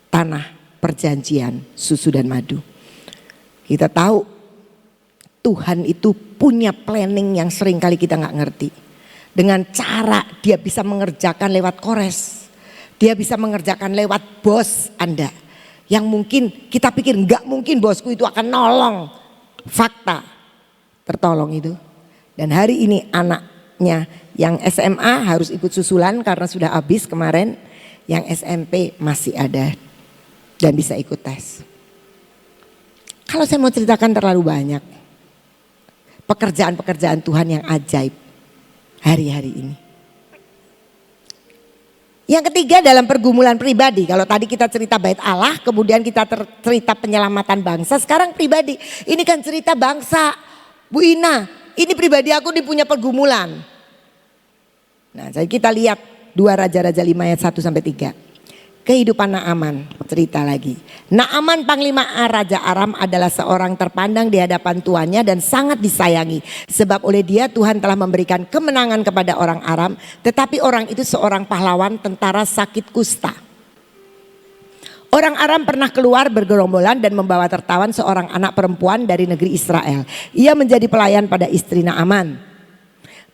tanah perjanjian susu dan madu. Kita tahu Tuhan itu punya planning yang sering kali kita gak ngerti. Dengan cara dia bisa mengerjakan lewat Kores, dia bisa mengerjakan lewat bos Anda, yang mungkin kita pikir gak mungkin bosku itu akan nolong. Fakta tertolong itu. Dan hari ini anaknya yang SMA harus ikut susulan karena sudah habis kemarin. Yang SMP masih ada dan bisa ikut tes. Kalau saya mau ceritakan terlalu banyak pekerjaan-pekerjaan Tuhan yang ajaib hari-hari ini. Yang ketiga dalam pergumulan pribadi. Kalau tadi kita cerita bait Allah, kemudian kita cerita penyelamatan bangsa. Sekarang pribadi, ini kan cerita bangsa. Bu Ina, ini pribadi aku punya pergumulan. Nah, jadi kita lihat 2 Raja-Raja 5 ayat 1-3. Kehidupan Naaman, cerita lagi. Naaman panglima Raja Aram adalah seorang terpandang di hadapan tuannya dan sangat disayangi. Sebab oleh dia Tuhan telah memberikan kemenangan kepada orang Aram. Tetapi orang itu seorang pahlawan tentara sakit kusta. Orang Aram pernah keluar bergerombolan dan membawa tertawan seorang anak perempuan dari negeri Israel. Ia menjadi pelayan pada istri Naaman.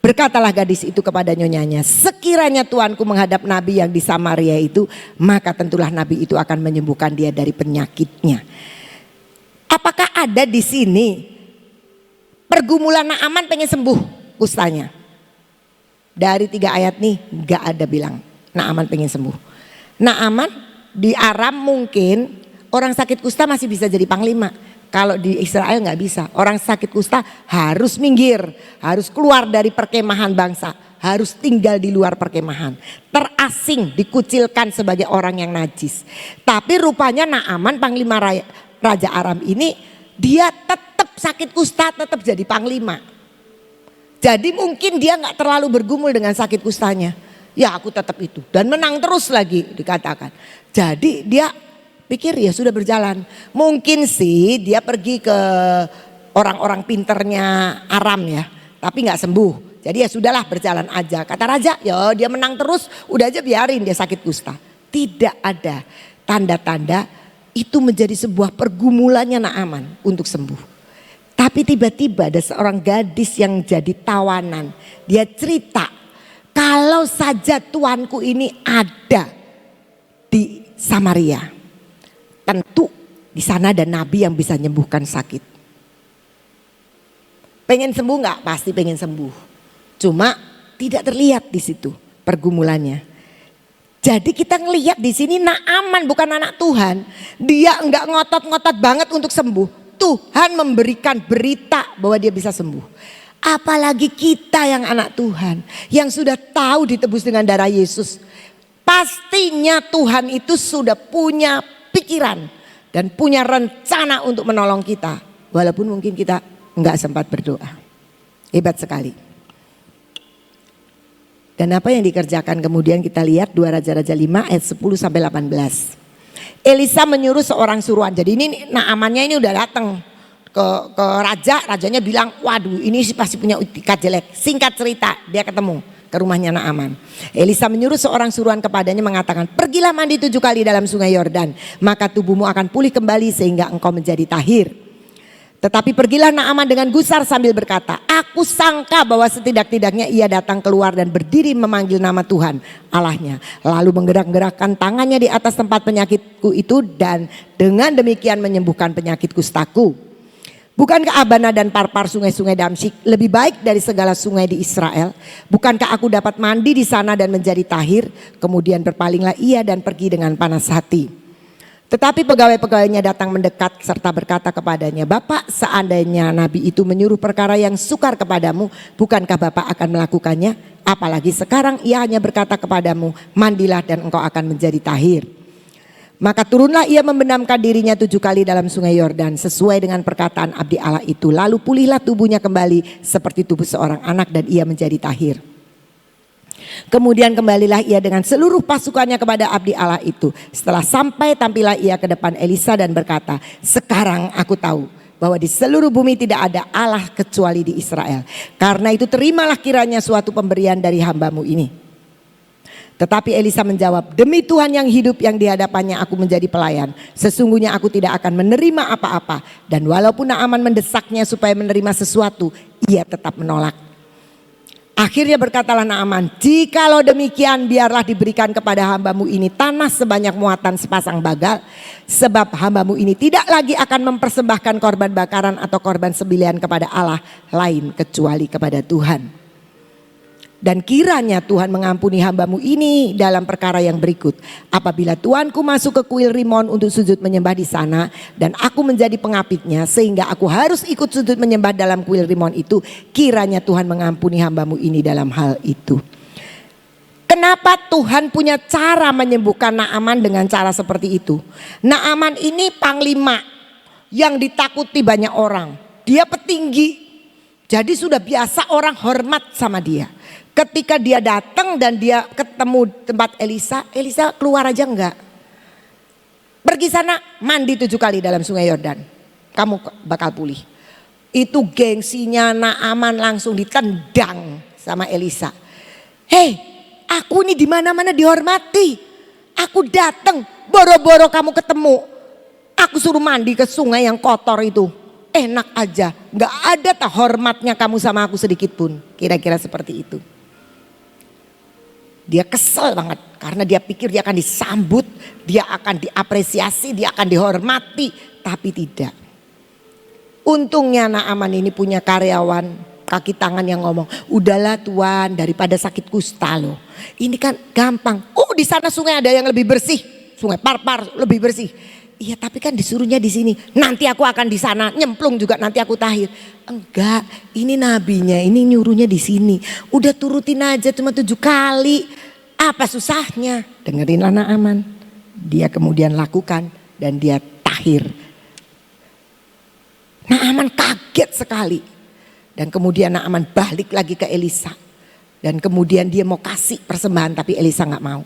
Berkatalah gadis itu kepada nyonyanya, sekiranya tuanku menghadap nabi yang di Samaria itu, maka tentulah nabi itu akan menyembuhkan dia dari penyakitnya. Apakah ada di sini Pergumulan Naaman pengen sembuh kustanya. Dari 3 ayat nih gak ada bilang Naaman pengen sembuh. Naaman di Aram mungkin orang sakit kusta masih bisa jadi panglima. Kalau di Israel gak bisa. Orang sakit kusta harus minggir, harus keluar dari perkemahan bangsa, harus tinggal di luar perkemahan, terasing, dikucilkan sebagai orang yang najis. Tapi rupanya Naaman panglima Raja Aram ini, dia tetap sakit kusta, tetap jadi panglima. Jadi mungkin dia gak terlalu bergumul dengan sakit kustanya. Ya aku tetap itu, dan menang terus lagi dikatakan. Jadi dia pikir ya sudah berjalan. Mungkin sih dia pergi ke orang-orang pinternya Aram ya, tapi gak sembuh. Jadi ya sudahlah berjalan aja. Kata raja ya dia menang terus, udah aja biarin dia sakit kusta. Tidak ada tanda-tanda itu menjadi sebuah pergumulannya Naaman untuk sembuh. Tapi tiba-tiba ada seorang gadis yang jadi tawanan. Dia cerita, kalau saja tuanku ini ada di Samaria, tentu di sana ada nabi yang bisa menyembuhkan sakit. Pengen sembuh nggak? Pasti pengen sembuh. Cuma tidak terlihat di situ pergumulannya. Jadi kita ngelihat di sini Naaman bukan anak Tuhan. Dia enggak ngotot-ngotot banget untuk sembuh. Tuhan memberikan berita bahwa dia bisa sembuh. Apalagi kita yang anak Tuhan, yang sudah tahu ditebus dengan darah Yesus. Pastinya Tuhan itu sudah punya pikiran dan punya rencana untuk menolong kita. Walaupun mungkin kita enggak sempat berdoa. Hebat sekali. Dan apa yang dikerjakan kemudian kita lihat 2 Raja-Raja 5 ayat 10 sampai 18. Elisa menyuruh seorang suruhan. Jadi ini Naamannya ini udah datang ke raja. Rajanya bilang waduh ini sih pasti punya itikat jelek. Singkat cerita dia ketemu ke rumahnya Naaman. Elisa menyuruh seorang suruhan kepadanya mengatakan, pergilah mandi 7 kali dalam sungai Yordan, maka tubuhmu akan pulih kembali sehingga engkau menjadi tahir. Tetapi pergilah Naaman dengan gusar sambil berkata, aku sangka bahwa setidak-tidaknya ia datang keluar dan berdiri memanggil nama Tuhan Allahnya. Lalu menggerak-gerakkan tangannya di atas tempat penyakitku itu dan dengan demikian menyembuhkan penyakit kustaku. Bukankah Abana dan Parpar sungai-sungai Damsyik lebih baik dari segala sungai di Israel? Bukankah aku dapat mandi di sana dan menjadi tahir? Kemudian berpalinglah ia dan pergi dengan panas hati. Tetapi pegawai-pegawainya datang mendekat serta berkata kepadanya, Bapak, seandainya nabi itu menyuruh perkara yang sukar kepadamu, bukankah Bapak akan melakukannya? Apalagi sekarang ia hanya berkata kepadamu, mandilah dan engkau akan menjadi tahir. Maka turunlah ia membenamkan dirinya 7 kali dalam sungai Yordan sesuai dengan perkataan abdi Allah itu. Lalu pulihlah tubuhnya kembali seperti tubuh seorang anak dan ia menjadi tahir. Kemudian kembalilah ia dengan seluruh pasukannya kepada abdi Allah itu. Setelah sampai tampillah ia ke depan Elisa dan berkata, sekarang aku tahu bahwa di seluruh bumi tidak ada Allah kecuali di Israel. Karena itu terimalah kiranya suatu pemberian dari hambamu ini. Tetapi Elisa menjawab, demi Tuhan yang hidup yang di hadapannya aku menjadi pelayan. Sesungguhnya aku tidak akan menerima apa-apa. Dan walaupun Naaman mendesaknya supaya menerima sesuatu, ia tetap menolak. Akhirnya berkatalah Naaman, jikalau demikian biarlah diberikan kepada hambamu ini tanah sebanyak muatan sepasang bagal. Sebab hambamu ini tidak lagi akan mempersembahkan korban bakaran atau korban sembelihan kepada Allah lain kecuali kepada Tuhan. Dan kiranya Tuhan mengampuni hambamu ini dalam perkara yang berikut. Apabila tuanku masuk ke kuil Rimon untuk sujud menyembah di sana dan aku menjadi pengapitnya sehingga aku harus ikut sujud menyembah dalam kuil Rimon itu, kiranya Tuhan mengampuni hambamu ini dalam hal itu. Kenapa Tuhan punya cara menyembuhkan Naaman dengan cara seperti itu? Naaman ini panglima yang ditakuti banyak orang. Dia petinggi. Jadi sudah biasa orang hormat sama dia. Ketika dia datang dan dia ketemu tempat Elisa, Elisa keluar aja enggak. Pergi sana mandi 7 kali dalam sungai Yordan, kamu bakal pulih. Itu gengsinya Naaman langsung ditendang sama Elisa. Hei, aku ini di mana-mana dihormati. Aku datang, boro-boro kamu ketemu. Aku suruh mandi ke sungai yang kotor itu. Enak aja, nggak ada tak hormatnya kamu sama aku sedikit pun. Kira-kira seperti itu. Dia kesel banget karena dia pikir dia akan disambut, dia akan diapresiasi, dia akan dihormati, tapi tidak. Untungnya Naaman ini punya karyawan kaki tangan yang ngomong, udahlah Tuan, daripada sakit kusta loh. Ini kan gampang. Oh, di sana sungai ada yang lebih bersih, sungai Parpar lebih bersih. Iya, tapi kan disuruhnya di sini. Nanti aku akan di sana nyemplung juga, nanti aku tahir. Enggak, ini nabinya, ini nyuruhnya di sini. Udah turutin aja cuma 7 kali. Apa susahnya? Dengerinlah Naaman. Dia kemudian lakukan dan dia tahir. Naaman kaget sekali. Dan kemudian Naaman balik lagi ke Elisa. Dan kemudian dia mau kasih persembahan tapi Elisa gak mau.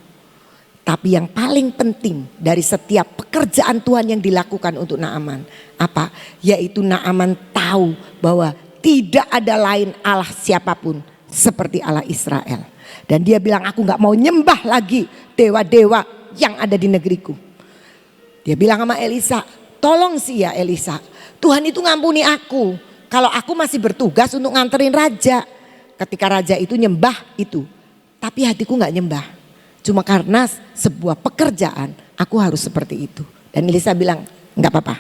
Tapi yang paling penting dari setiap pekerjaan Tuhan yang dilakukan untuk Naaman. Apa? Yaitu Naaman tahu bahwa tidak ada lain Allah siapapun seperti Allah Israel. Dan dia bilang, aku gak mau nyembah lagi dewa-dewa yang ada di negeriku. Dia bilang sama Elisa, tolong sih ya Elisa, Tuhan itu ngampuni aku. Kalau aku masih bertugas untuk nganterin raja. Ketika raja itu nyembah itu. Tapi hatiku gak nyembah. Cuma karena sebuah pekerjaan aku harus seperti itu. Dan Elisa bilang gak apa-apa.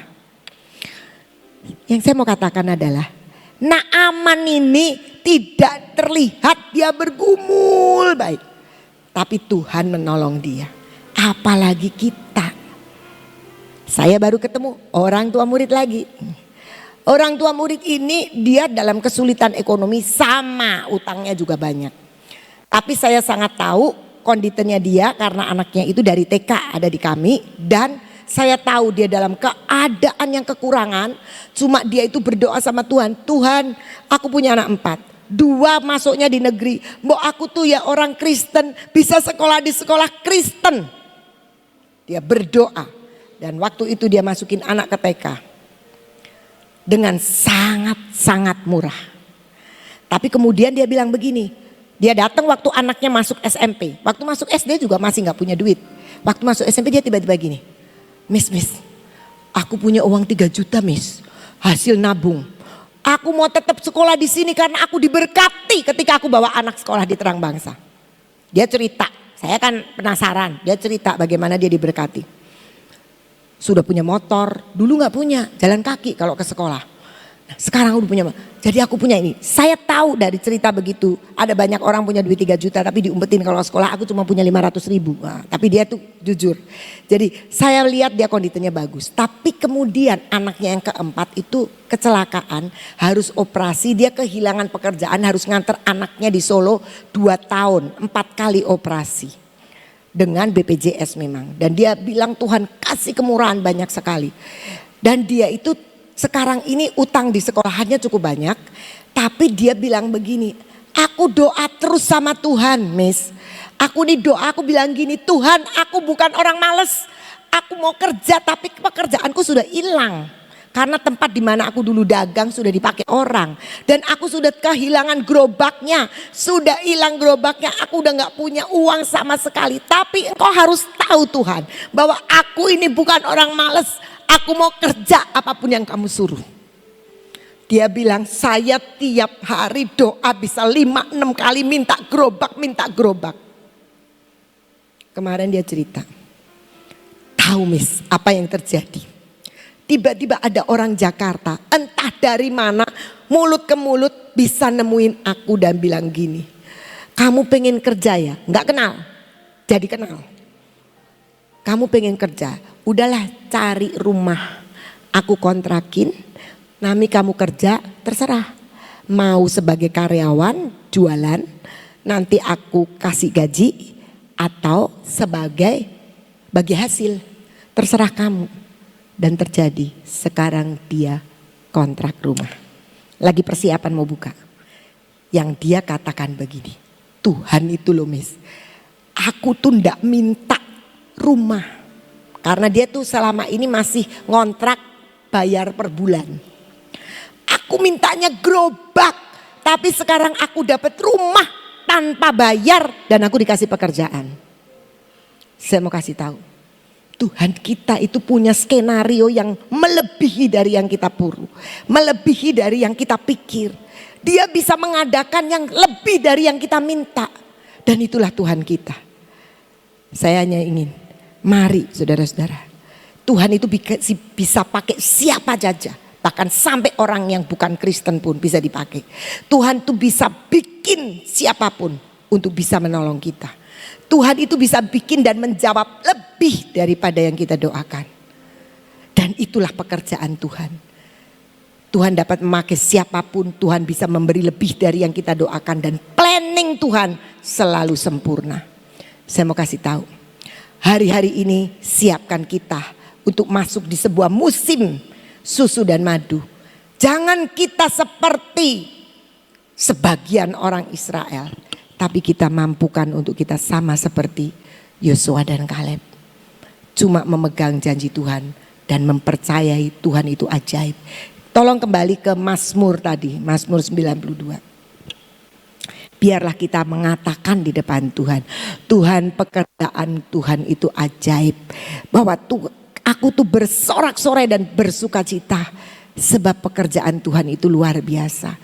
Yang saya mau katakan adalah Naaman ini tidak terlihat dia bergumul baik. Tapi Tuhan menolong dia. Apalagi kita. Saya baru ketemu orang tua murid lagi. Orang tua murid ini dia dalam kesulitan ekonomi sama, utangnya juga banyak. Tapi saya sangat tahu kondisinya dia karena anaknya itu dari TK ada di kami. Dan saya tahu dia dalam keadaan yang kekurangan. Cuma dia itu berdoa sama Tuhan. Tuhan, aku punya anak 4. 2 masuknya di negeri. Mbok aku tuh ya orang Kristen, bisa sekolah di sekolah Kristen. Dia berdoa. Dan waktu itu dia masukin anak ke TK. Dengan sangat-sangat murah. Tapi kemudian dia bilang begini. Dia datang waktu anaknya masuk SMP. Waktu masuk SD juga masih gak punya duit. Waktu masuk SMP dia tiba-tiba gini. Miss, aku punya uang 3 juta miss. Hasil nabung. Aku mau tetap sekolah di sini karena aku diberkati ketika aku bawa anak sekolah di Terang Bangsa. Dia cerita. Saya kan penasaran. Dia cerita bagaimana dia diberkati. Sudah punya motor, dulu gak punya, jalan kaki kalau ke sekolah. Nah, sekarang udah punya, jadi aku punya ini. Saya tahu dari cerita begitu, ada banyak orang punya duit 3 juta tapi diumpetin kalau sekolah aku cuma punya 500 ribu. Nah, tapi dia tuh jujur. Jadi saya lihat dia kondisinya bagus. Tapi kemudian anaknya yang keempat itu kecelakaan, harus operasi, dia kehilangan pekerjaan, harus nganter anaknya di Solo 2 tahun, 4 kali operasi. Dengan BPJS memang. Dan dia bilang Tuhan kasih kemurahan banyak sekali. Dan dia itu sekarang ini utang di sekolahannya cukup banyak. Tapi dia bilang begini, aku doa terus sama Tuhan Miss. Aku nih doa, aku bilang gini, Tuhan aku bukan orang males. Aku mau kerja tapi pekerjaanku sudah hilang. Karena tempat di mana aku dulu dagang sudah dipakai orang. Dan aku sudah kehilangan gerobaknya. Sudah hilang gerobaknya. Aku udah gak punya uang sama sekali. Tapi engkau harus tahu Tuhan. Bahwa aku ini bukan orang males. Aku mau kerja apapun yang kamu suruh. Dia bilang saya tiap hari doa bisa 5-6 kali minta gerobak. Kemarin dia cerita. Tahu Miss apa yang terjadi. Tiba-tiba ada orang Jakarta, entah dari mana, mulut ke mulut bisa nemuin aku dan bilang gini. Kamu pengen kerja ya? Nggak kenal, jadi kenal. Kamu pengen kerja, udahlah cari rumah. Aku kontrakin, Nami kamu kerja, terserah. Mau sebagai karyawan, jualan, nanti aku kasih gaji. Atau sebagai bagi hasil, terserah kamu. Dan terjadi sekarang dia kontrak rumah. Lagi persiapan mau buka. Yang dia katakan begini. Tuhan itu loh Miss. Aku tuh ndak minta rumah. Karena dia tuh selama ini masih ngontrak bayar per bulan. Aku mintanya gerobak. Tapi sekarang aku dapat rumah tanpa bayar. Dan aku dikasih pekerjaan. Saya mau kasih tahu. Tuhan kita itu punya skenario yang melebihi dari yang kita puru. Melebihi dari yang kita pikir. Dia bisa mengadakan yang lebih dari yang kita minta. Dan itulah Tuhan kita. Saya hanya ingin, mari saudara-saudara. Tuhan itu bisa pakai siapa saja. Bahkan sampai orang yang bukan Kristen pun bisa dipakai. Tuhan tuh bisa bikin siapapun untuk bisa menolong kita. Tuhan itu bisa bikin dan menjawab lebih daripada yang kita doakan. Dan itulah pekerjaan Tuhan. Tuhan dapat memakai siapapun, Tuhan bisa memberi lebih dari yang kita doakan. Dan planning Tuhan selalu sempurna. Saya mau kasih tahu, hari-hari ini siapkan kita untuk masuk di sebuah musim susu dan madu. Jangan kita seperti sebagian orang Israel, tapi kita mampukan untuk kita sama seperti Yosua dan Kaleb. Cuma memegang janji Tuhan dan mempercayai Tuhan itu ajaib. Tolong kembali ke Mazmur tadi, Mazmur 92. Biarlah kita mengatakan di depan Tuhan, Tuhan, pekerjaan Tuhan itu ajaib. Bahwa aku tuh bersorak-sorai dan bersuka cita sebab pekerjaan Tuhan itu luar biasa.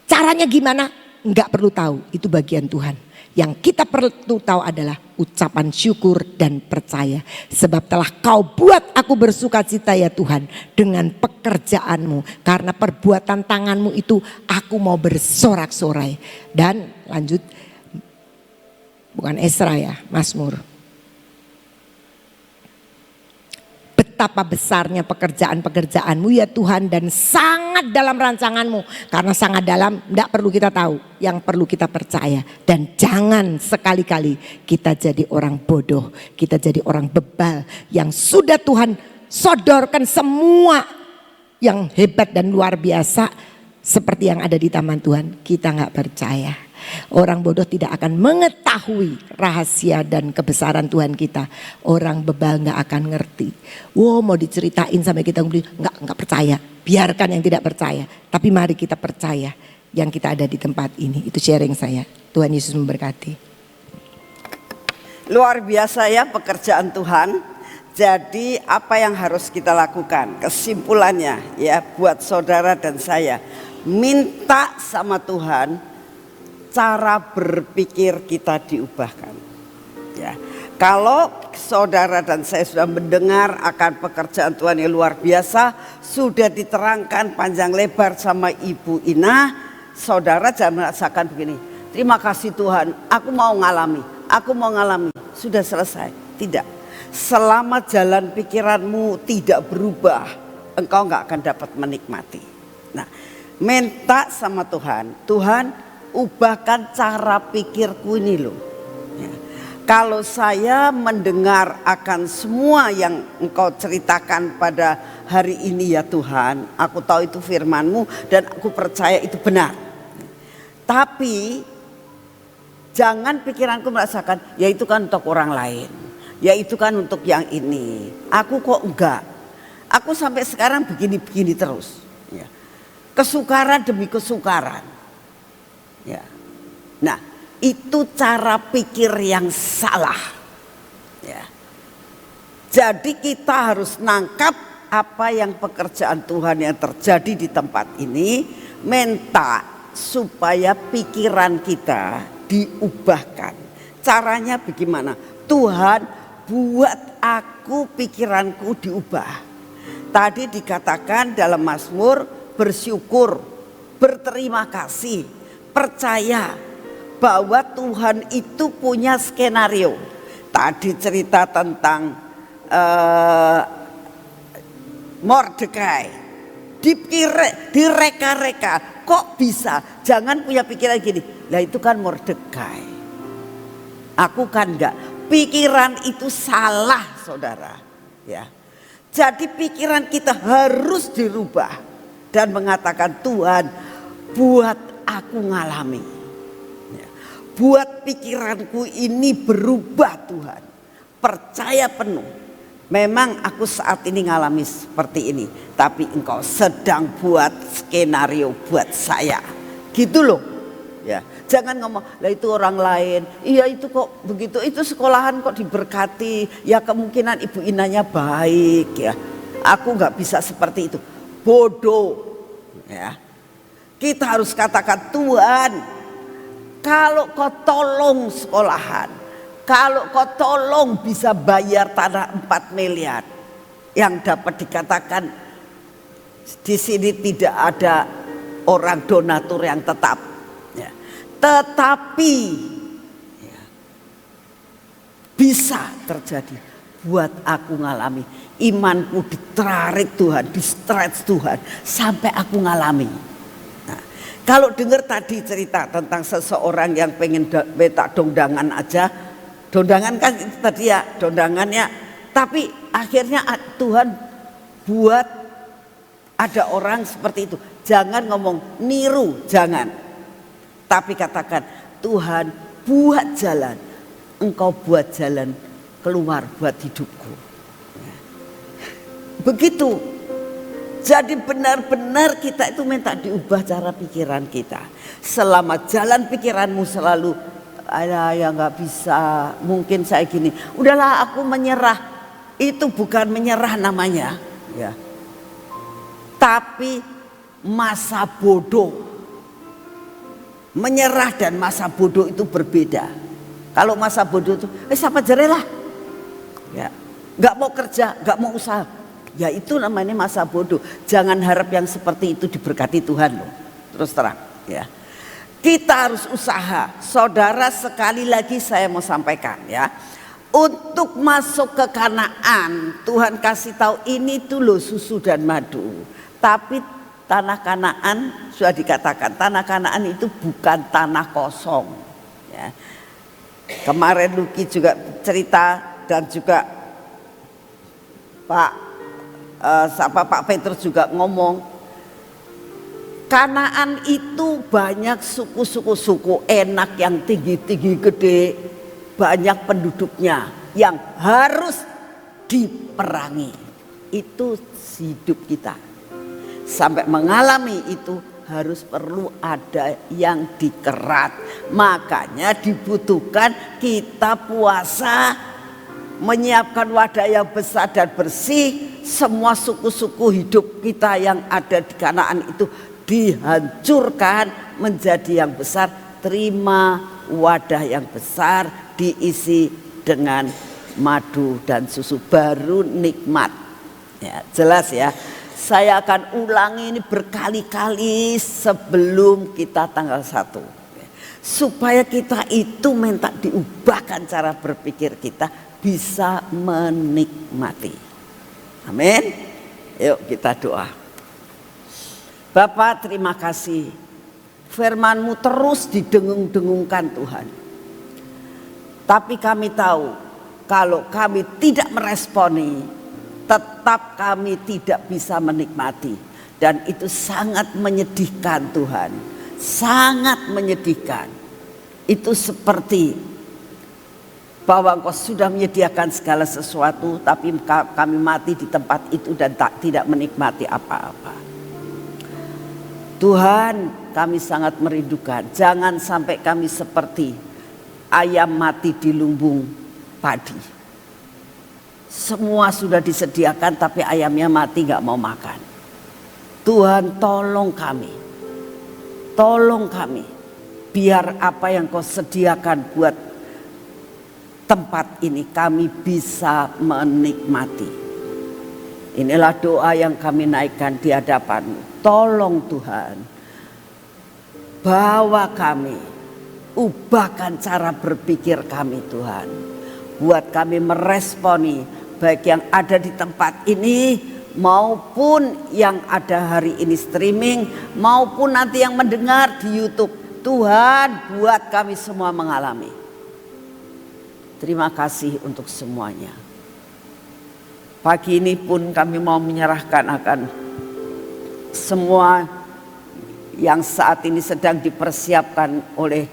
Caranya gimana? Enggak perlu tahu, itu bagian Tuhan. Yang kita perlu tahu adalah ucapan syukur dan percaya. Sebab telah kau buat aku bersuka cita ya Tuhan dengan pekerjaanmu. Karena perbuatan tanganmu itu aku mau bersorak-sorai. Dan lanjut, bukan Esra ya, Mazmur. Betapa besarnya pekerjaan-pekerjaanmu ya Tuhan, dan sangat dalam rancanganmu. Karena sangat dalam tidak perlu kita tahu, yang perlu kita percaya. Dan jangan sekali-kali kita jadi orang bodoh, kita jadi orang bebal yang sudah Tuhan sodorkan semua yang hebat dan luar biasa seperti yang ada di taman Tuhan, kita nggak percaya. Orang bodoh tidak akan mengetahui rahasia dan kebesaran Tuhan kita. Orang bebal gak akan ngerti. Wow, mau diceritain sampai kita nggak percaya. Biarkan yang tidak percaya. Tapi mari kita percaya yang kita ada di tempat ini. Itu sharing saya. Tuhan Yesus memberkati. Luar biasa ya pekerjaan Tuhan. Jadi apa yang harus kita lakukan? Kesimpulannya ya buat saudara dan saya. Minta sama Tuhan cara berpikir kita diubahkan. Ya, kalau saudara dan saya sudah mendengar akan pekerjaan Tuhan yang luar biasa, sudah diterangkan panjang lebar sama Ibu Ina, saudara jangan merasakan begini. Terima kasih Tuhan, aku mau ngalami, sudah selesai. Tidak. Selama jalan pikiranmu tidak berubah, engkau nggak akan dapat menikmati. Nah, minta sama Tuhan, Tuhan, ubahkan cara pikirku ini loh. Ya. Kalau saya mendengar akan semua yang engkau ceritakan pada hari ini ya Tuhan, aku tahu itu firman-Mu dan aku percaya itu benar. Tapi jangan pikiranku merasakan, ya itu kan untuk orang lain, ya itu kan untuk yang ini. Aku kok enggak. Aku sampai sekarang begini-begini terus. Ya. Kesukaran demi kesukaran. Ya. Nah, itu cara pikir yang salah. Ya. Jadi kita harus nangkap apa yang pekerjaan Tuhan yang terjadi di tempat ini, minta supaya pikiran kita diubahkan. Caranya bagaimana? Tuhan, buat aku pikiranku diubah. Tadi dikatakan dalam Mazmur, bersyukur, berterima kasih, percaya bahwa Tuhan itu punya skenario. Tadi cerita tentang Mordekai, direka-reka, kok bisa? Jangan punya pikiran gini, lah itu kan Mordekai, aku kan enggak. Pikiran itu salah saudara. Ya, jadi pikiran kita harus dirubah dan mengatakan Tuhan, buat aku ngalami, ya. Buat pikiranku ini berubah Tuhan. Percaya penuh. Memang aku saat ini ngalami seperti ini, tapi engkau sedang buat skenario buat saya. Gitu loh. Ya, jangan ngomong, lah itu orang lain. Iya itu kok begitu, itu sekolahan kok diberkati. Ya kemungkinan Ibu Inanya baik ya. Aku nggak bisa seperti itu. Bodoh. Ya. Kita harus katakan Tuhan, kalau kau tolong sekolahan, kalau kau tolong bisa bayar tanah 4 miliar, yang dapat dikatakan Di sini tidak ada orang donatur yang tetap, ya. Tetapi ya, bisa terjadi. Buat aku ngalami, imanku ditarik Tuhan, di stretch Tuhan sampai aku ngalami. Nah, kalau dengar tadi cerita tentang seseorang yang pengen minta dondangan aja, dondangan kan itu tadi ya, dondangannya, tapi akhirnya Tuhan buat ada orang seperti itu. Jangan ngomong niru, jangan. Tapi katakan, Tuhan buat jalan, Engkau buat jalan keluar buat hidupku. Begitu. Jadi benar-benar kita itu minta diubah cara pikiran kita. Selama jalan pikiranmu selalu ya nggak bisa, mungkin saya gini, udahlah aku menyerah. Itu bukan menyerah namanya, ya. Tapi masa bodoh. Menyerah dan masa bodoh itu berbeda. Kalau masa bodoh itu, siapa jerelah, ya, nggak mau kerja, nggak mau usaha, ya itu namanya masa bodoh. Jangan harap yang seperti itu diberkati Tuhan loh. Terus terang, ya. Kita harus usaha. Saudara, sekali lagi saya mau sampaikan, ya. Untuk masuk ke Kanaan, Tuhan kasih tahu ini tuh loh susu dan madu. Tapi tanah Kanaan sudah dikatakan, tanah Kanaan itu bukan tanah kosong, ya. Kemarin Luki juga cerita dan juga Pak Petrus juga ngomong, Kanaan itu banyak suku enak yang tinggi-tinggi gede, banyak penduduknya yang harus diperangi. Itu hidup kita. Sampai mengalami itu harus perlu ada yang dikerat. Makanya dibutuhkan kita puasa, menyiapkan wadah yang besar dan bersih. Semua suku-suku hidup kita yang ada di Kanaan itu dihancurkan menjadi yang besar. Terima wadah yang besar, diisi dengan madu dan susu, baru nikmat, ya, jelas ya. Saya akan ulangi ini berkali-kali sebelum kita tanggal 1, supaya kita itu minta diubahkan cara berpikir kita, bisa menikmati. Amin. Yuk kita doa. Bapa, terima kasih, firman-Mu terus didengung-dengungkan Tuhan. Tapi kami tahu kalau kami tidak meresponi, tetap kami tidak bisa menikmati. Dan itu sangat menyedihkan Tuhan. Sangat menyedihkan. Itu seperti bahwa Engkau sudah menyediakan segala sesuatu, tapi kami mati di tempat itu dan tidak menikmati apa-apa. Tuhan, kami sangat merindukan. Jangan sampai kami seperti ayam mati di lumbung padi. Semua sudah disediakan tapi ayamnya mati gak mau makan. Tuhan, tolong kami. Tolong kami. Biar apa yang Kau sediakan buat tempat ini kami bisa menikmati. Inilah doa yang kami naikkan di hadapan-Mu. Tolong Tuhan, bawa kami, ubahkan cara berpikir kami Tuhan. Buat kami meresponi baik yang ada di tempat ini maupun yang ada hari ini streaming, maupun nanti yang mendengar di YouTube. Tuhan, buat kami semua mengalami. Terima kasih untuk semuanya. Pagi ini pun kami mau menyerahkan akan semua yang saat ini sedang dipersiapkan oleh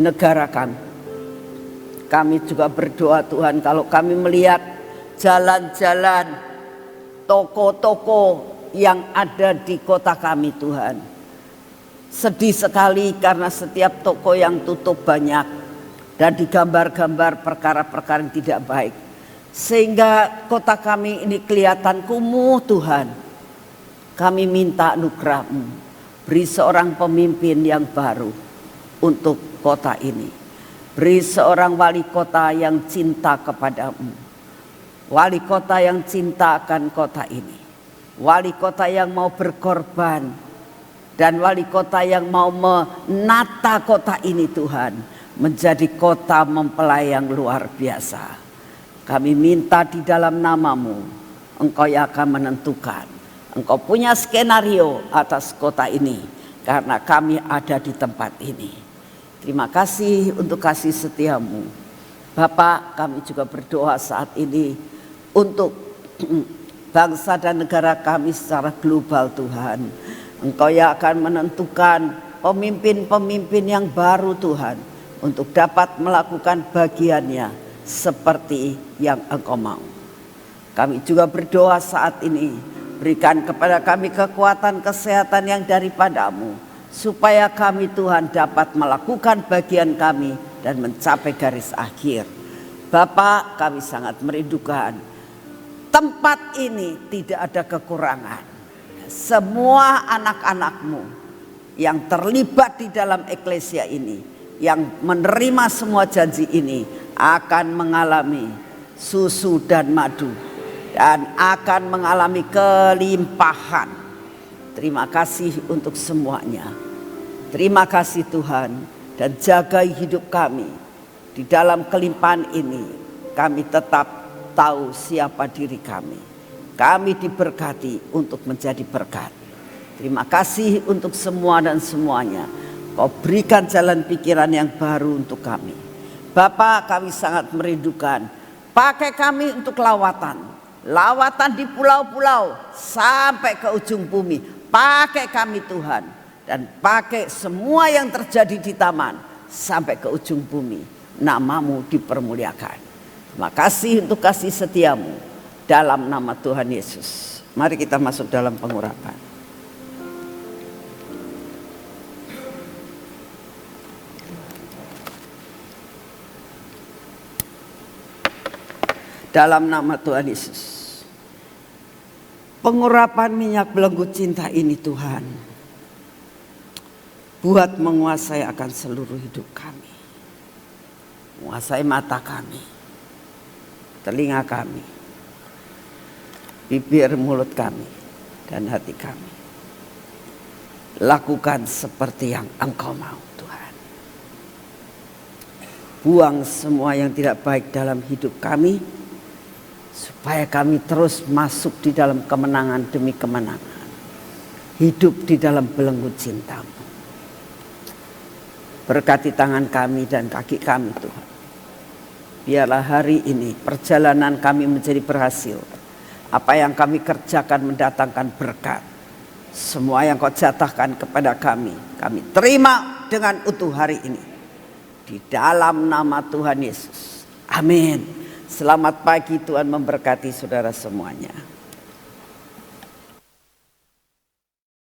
negara kami. Kami juga berdoa Tuhan, kalau kami melihat jalan-jalan, toko-toko yang ada di kota kami Tuhan. Sedih sekali karena setiap toko yang tutup banyak dan digambar-gambar perkara-perkara yang tidak baik. Sehingga kota kami ini kelihatan kumuh Tuhan. Kami minta anugerah-Mu, beri seorang pemimpin yang baru untuk kota ini. Beri seorang wali kota yang cinta kepada-Mu. Wali kota yang cinta akan kota ini. wali kota yang mau berkorban, dan wali kota yang mau menata kota ini Tuhan menjadi kota mempelai yang luar biasa. Kami minta di dalam nama-Mu, Engkau yang akan menentukan. Engkau punya skenario atas kota ini karena kami ada di tempat ini. Terima kasih untuk kasih setia-Mu. Bapak, kami juga berdoa saat ini untuk bangsa dan negara kami secara global Tuhan. Engkau yang akan menentukan pemimpin-pemimpin yang baru Tuhan untuk dapat melakukan bagiannya seperti yang Engkau mau. Kami juga berdoa saat ini, berikan kepada kami kekuatan kesehatan yang daripada-Mu, supaya kami Tuhan dapat melakukan bagian kami dan mencapai garis akhir. Bapak, kami sangat merindukan tempat ini tidak ada kekurangan. Semua anak-anak-Mu yang terlibat di dalam eklesia ini, yang menerima semua janji ini, akan mengalami susu dan madu dan akan mengalami kelimpahan. Terima kasih untuk semuanya. Terima kasih Tuhan, dan jagai hidup kami di dalam kelimpahan ini. Kami tetap tahu siapa diri kami. Kami diberkati untuk menjadi berkat. Terima kasih untuk semua dan semuanya. Kau berikan jalan pikiran yang baru untuk kami. Bapak, kami sangat merindukan. Pakai kami untuk lawatan. Lawatan di pulau-pulau sampai ke ujung bumi. Pakai kami Tuhan. Dan pakai semua yang terjadi di taman sampai ke ujung bumi. Nama-Mu dipermuliakan. Terima kasih untuk kasih setia-Mu. Dalam nama Tuhan Yesus. Mari kita masuk dalam pengurapan. Dalam nama Tuhan Yesus. Pengurapan minyak belenggu cinta ini Tuhan, buat menguasai akan seluruh hidup kami. Menguasai mata kami, telinga kami, bibir, mulut kami, dan hati kami. Lakukan seperti yang Engkau mau Tuhan. Buang semua yang tidak baik dalam hidup kami, supaya kami terus masuk di dalam kemenangan demi kemenangan. Hidup di dalam belenggu cinta-Mu. Berkati tangan kami dan kaki kami Tuhan. Biarlah hari ini perjalanan kami menjadi berhasil. Apa yang kami kerjakan mendatangkan berkat. Semua yang Kau jatahkan kepada kami terima dengan utuh hari ini. Di dalam nama Tuhan Yesus. Amin. Selamat pagi, Tuhan memberkati saudara semuanya.